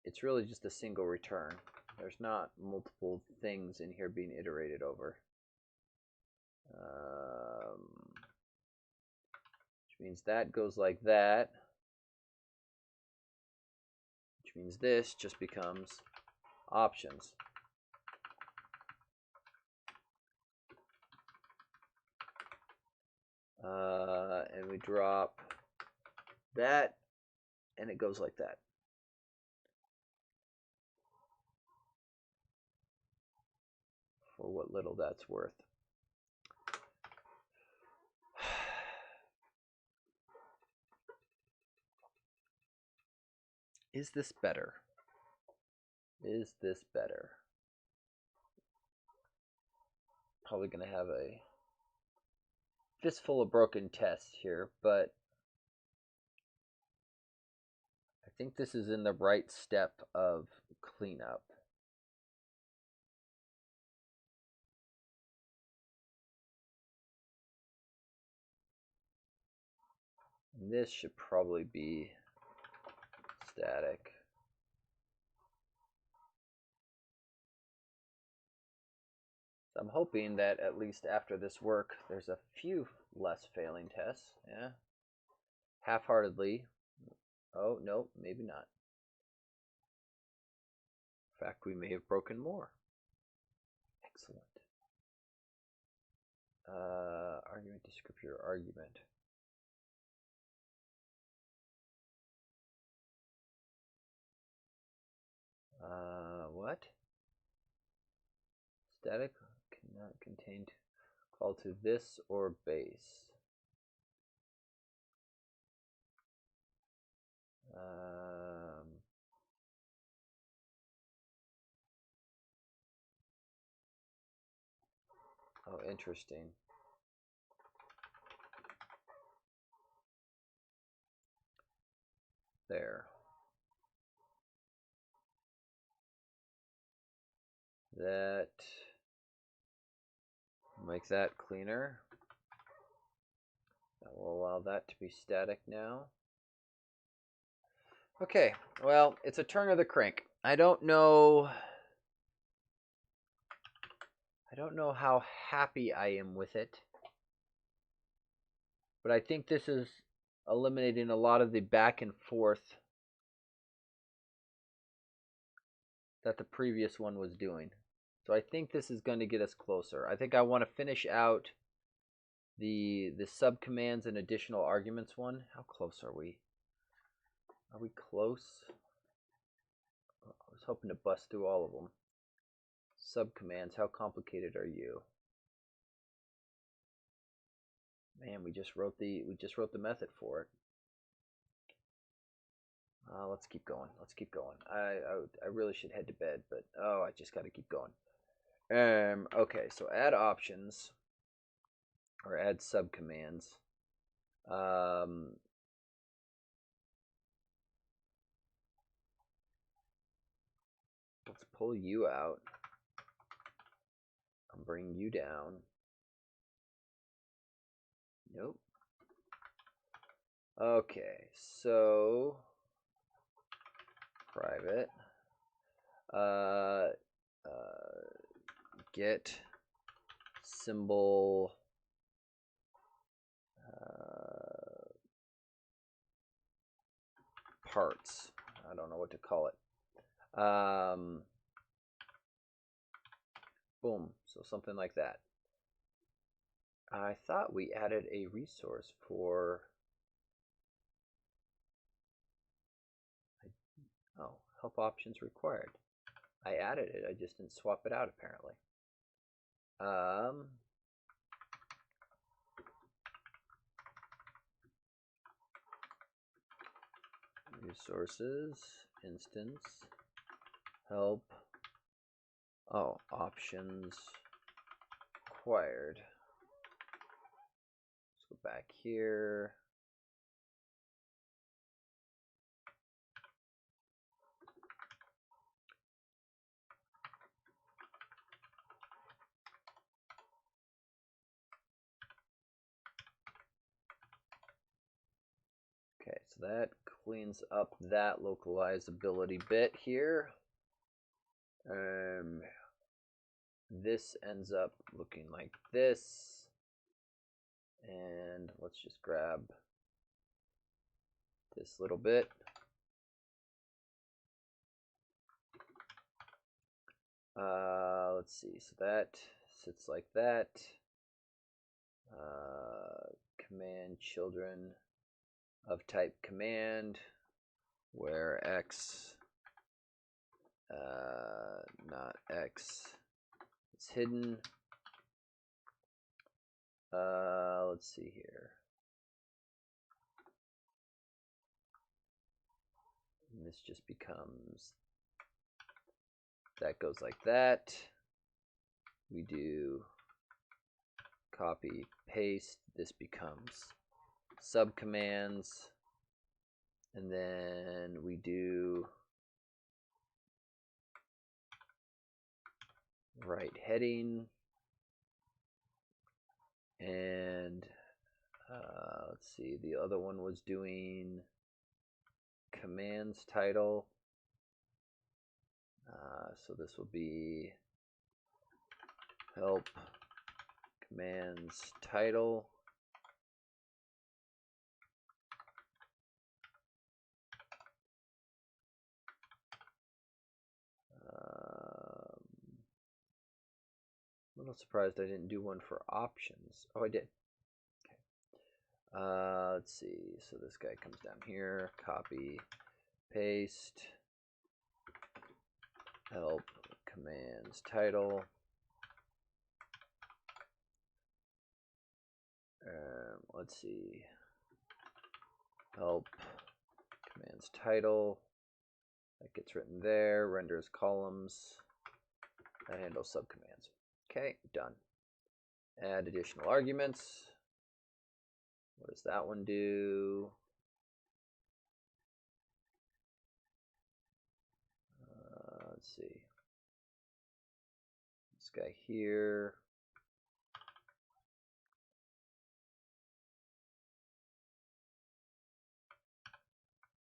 It's really just a single return. There's not multiple things in here being iterated over. Which means that goes like that. Which means this just becomes options. And we drop that, and it goes like that. For what little that's worth. Is this better? Is this better? Probably going to have a fistful of broken tests here, but I think this is in the right step of cleanup. And this should probably be static. So I'm hoping that at least after this work, there's a few less failing tests. Yeah. Half-heartedly. Oh, no, maybe not. In fact, we may have broken more. Excellent. Argument descriptor argument. What? Static cannot contain call to this or base. Oh, interesting. There. That make that cleaner. That will allow that to be static now. Okay, well, it's a turn of the crank. I don't know how happy I am with it. But I think this is eliminating a lot of the back and forth that the previous one was doing. So I think this is going to get us closer. I think I want to finish out the subcommands and additional arguments one. How close are we? Are we close? I was hoping to bust through all of them. Subcommands, how complicated are you? Man, we just wrote the method for it. Let's keep going. Let's keep going. I really should head to bed, but oh, I just got to keep going. Okay, so add options or add subcommands. Let's pull you out and bring you down. Nope. Okay, so private get symbol parts. I don't know what to call it. Boom. So something like that. I thought we added a resource for. Oh, help options required. I added it. I just didn't swap it out apparently. Resources, instance, help. Oh, options required. Let's go back here. Okay, so that cleans up that localizability bit here. This ends up looking like this. And let's just grab this little bit. Let's see, so that sits like that. Command children of type command, where x, not x, is hidden. Let's see here. And this just becomes, that goes like that. We do copy, paste, this becomes subcommands, and then we do right heading, and let's see, the other one was doing commands title, so this will be help commands title. A little surprised I didn't do one for options. Oh, I did. Okay. Let's see. So this guy comes down here. Copy, paste, help commands title. Let's see. Help commands title. That gets written there. Renders columns. That handles subcommands. Okay, done. Add additional arguments. What does that one do? Let's see. This guy here.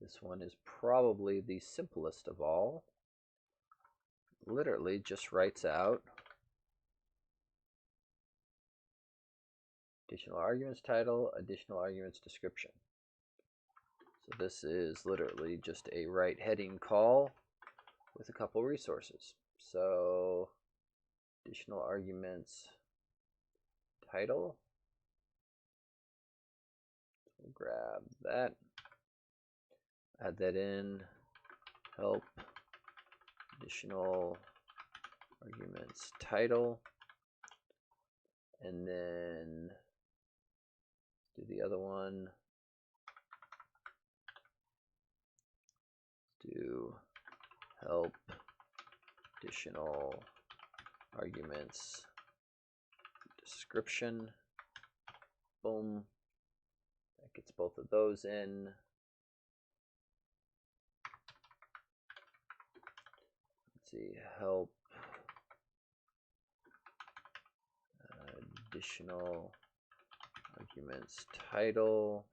This one is probably the simplest of all. Literally just writes out additional arguments title, additional arguments description. So this is literally just a right heading call with a couple resources. So additional arguments title. We'll grab that, add that in, help additional arguments title, and then do the other one. Do help additional arguments description. Boom. That gets both of those in. Let's see, help additional arguments title.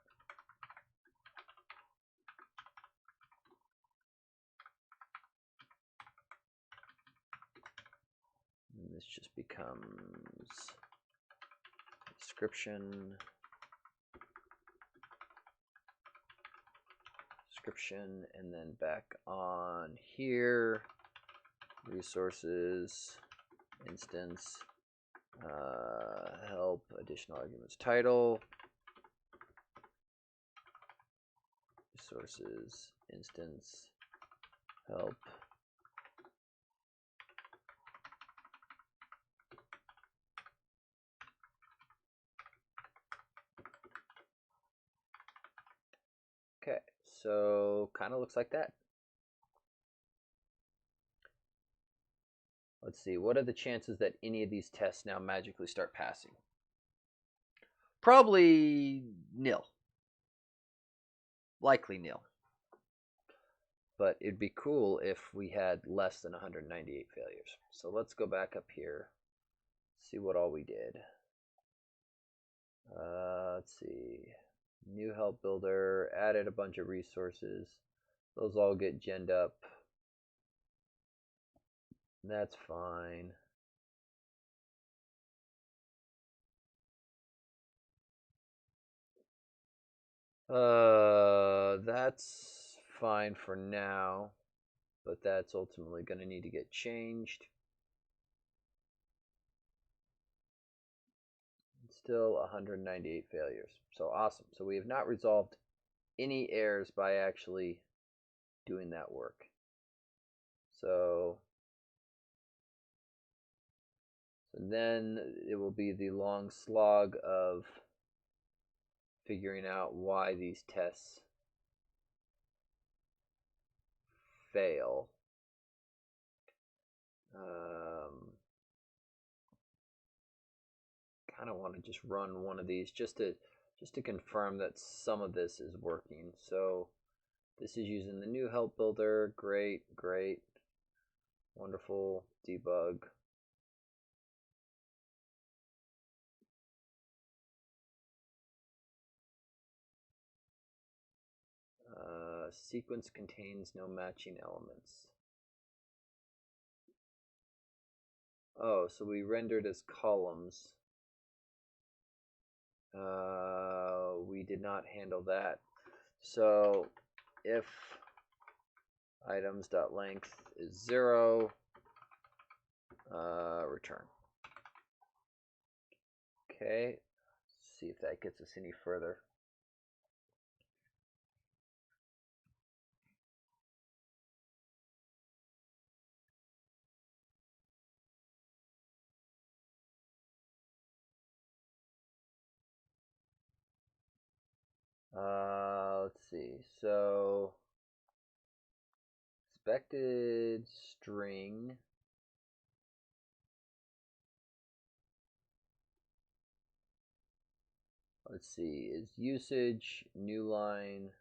this just becomes description, and then back on here, resources, instance, help, additional arguments, title, resources, instance, help. Okay, so kind of looks like that. Let's see, what are the chances that any of these tests now magically start passing? Probably nil. Likely nil. But it'd be cool if we had less than 198 failures. So let's go back up here, see what all we did. Let's see. New help builder, added a bunch of resources. Those all get genned up. That's fine. That's fine for now, but that's ultimately going to need to get changed. Still 198 failures. So awesome. So we have not resolved any errors by actually doing that work. So then it will be the long slog of figuring out why these tests fail. Kind of want to just run one of these just to confirm that some of this is working. So this is using the new help builder. Great, wonderful. Debug. Sequence contains no matching elements. Oh, so we rendered as columns. We did not handle that. So if items.length is 0, return. Okay, let's see if that gets us any further. Let's see. So expected string. Let's see. Is usage new line.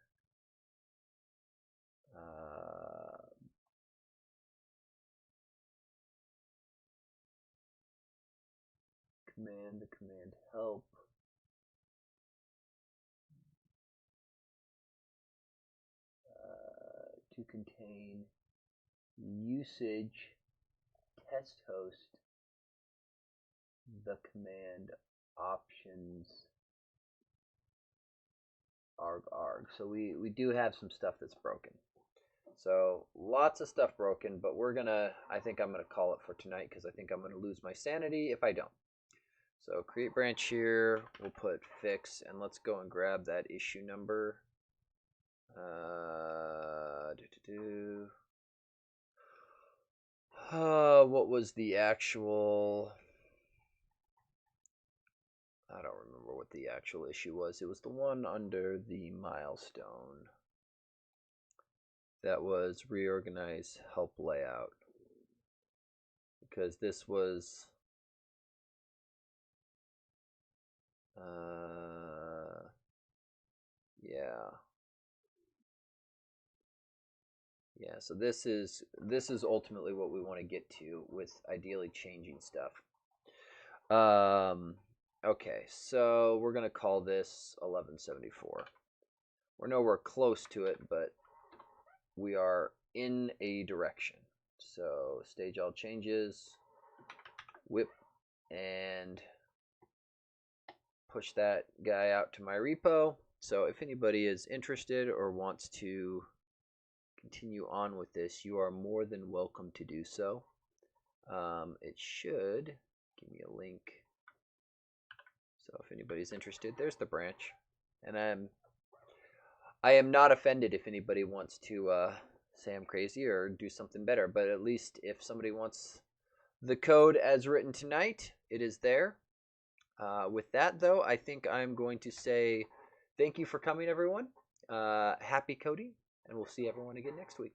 Command help. To contain usage test host the command options arg. So we do have some stuff that's broken. So lots of stuff broken, but I think I'm gonna call it for tonight because I think I'm gonna lose my sanity if I don't. So create branch here, we'll put fix, and let's go and grab that issue number. What was the actual... I don't remember what the actual issue was. It was the one under the milestone. That was reorganize help layout. Because this was... Yeah, so this is ultimately what we want to get to with ideally changing stuff. Okay, so we're going to call this 1174. We're nowhere close to it, but we are in a direction. So stage all changes, whip and push that guy out to my repo. So if anybody is interested or wants to continue on with this, you are more than welcome to do so. It should give me a link. So if anybody's interested, there's the branch. And I am not offended if anybody wants to say I'm crazy or do something better, but at least if somebody wants the code as written tonight, it is there. With that, though, I think I'm going to say thank you for coming, everyone. Happy coding, and we'll see everyone again next week.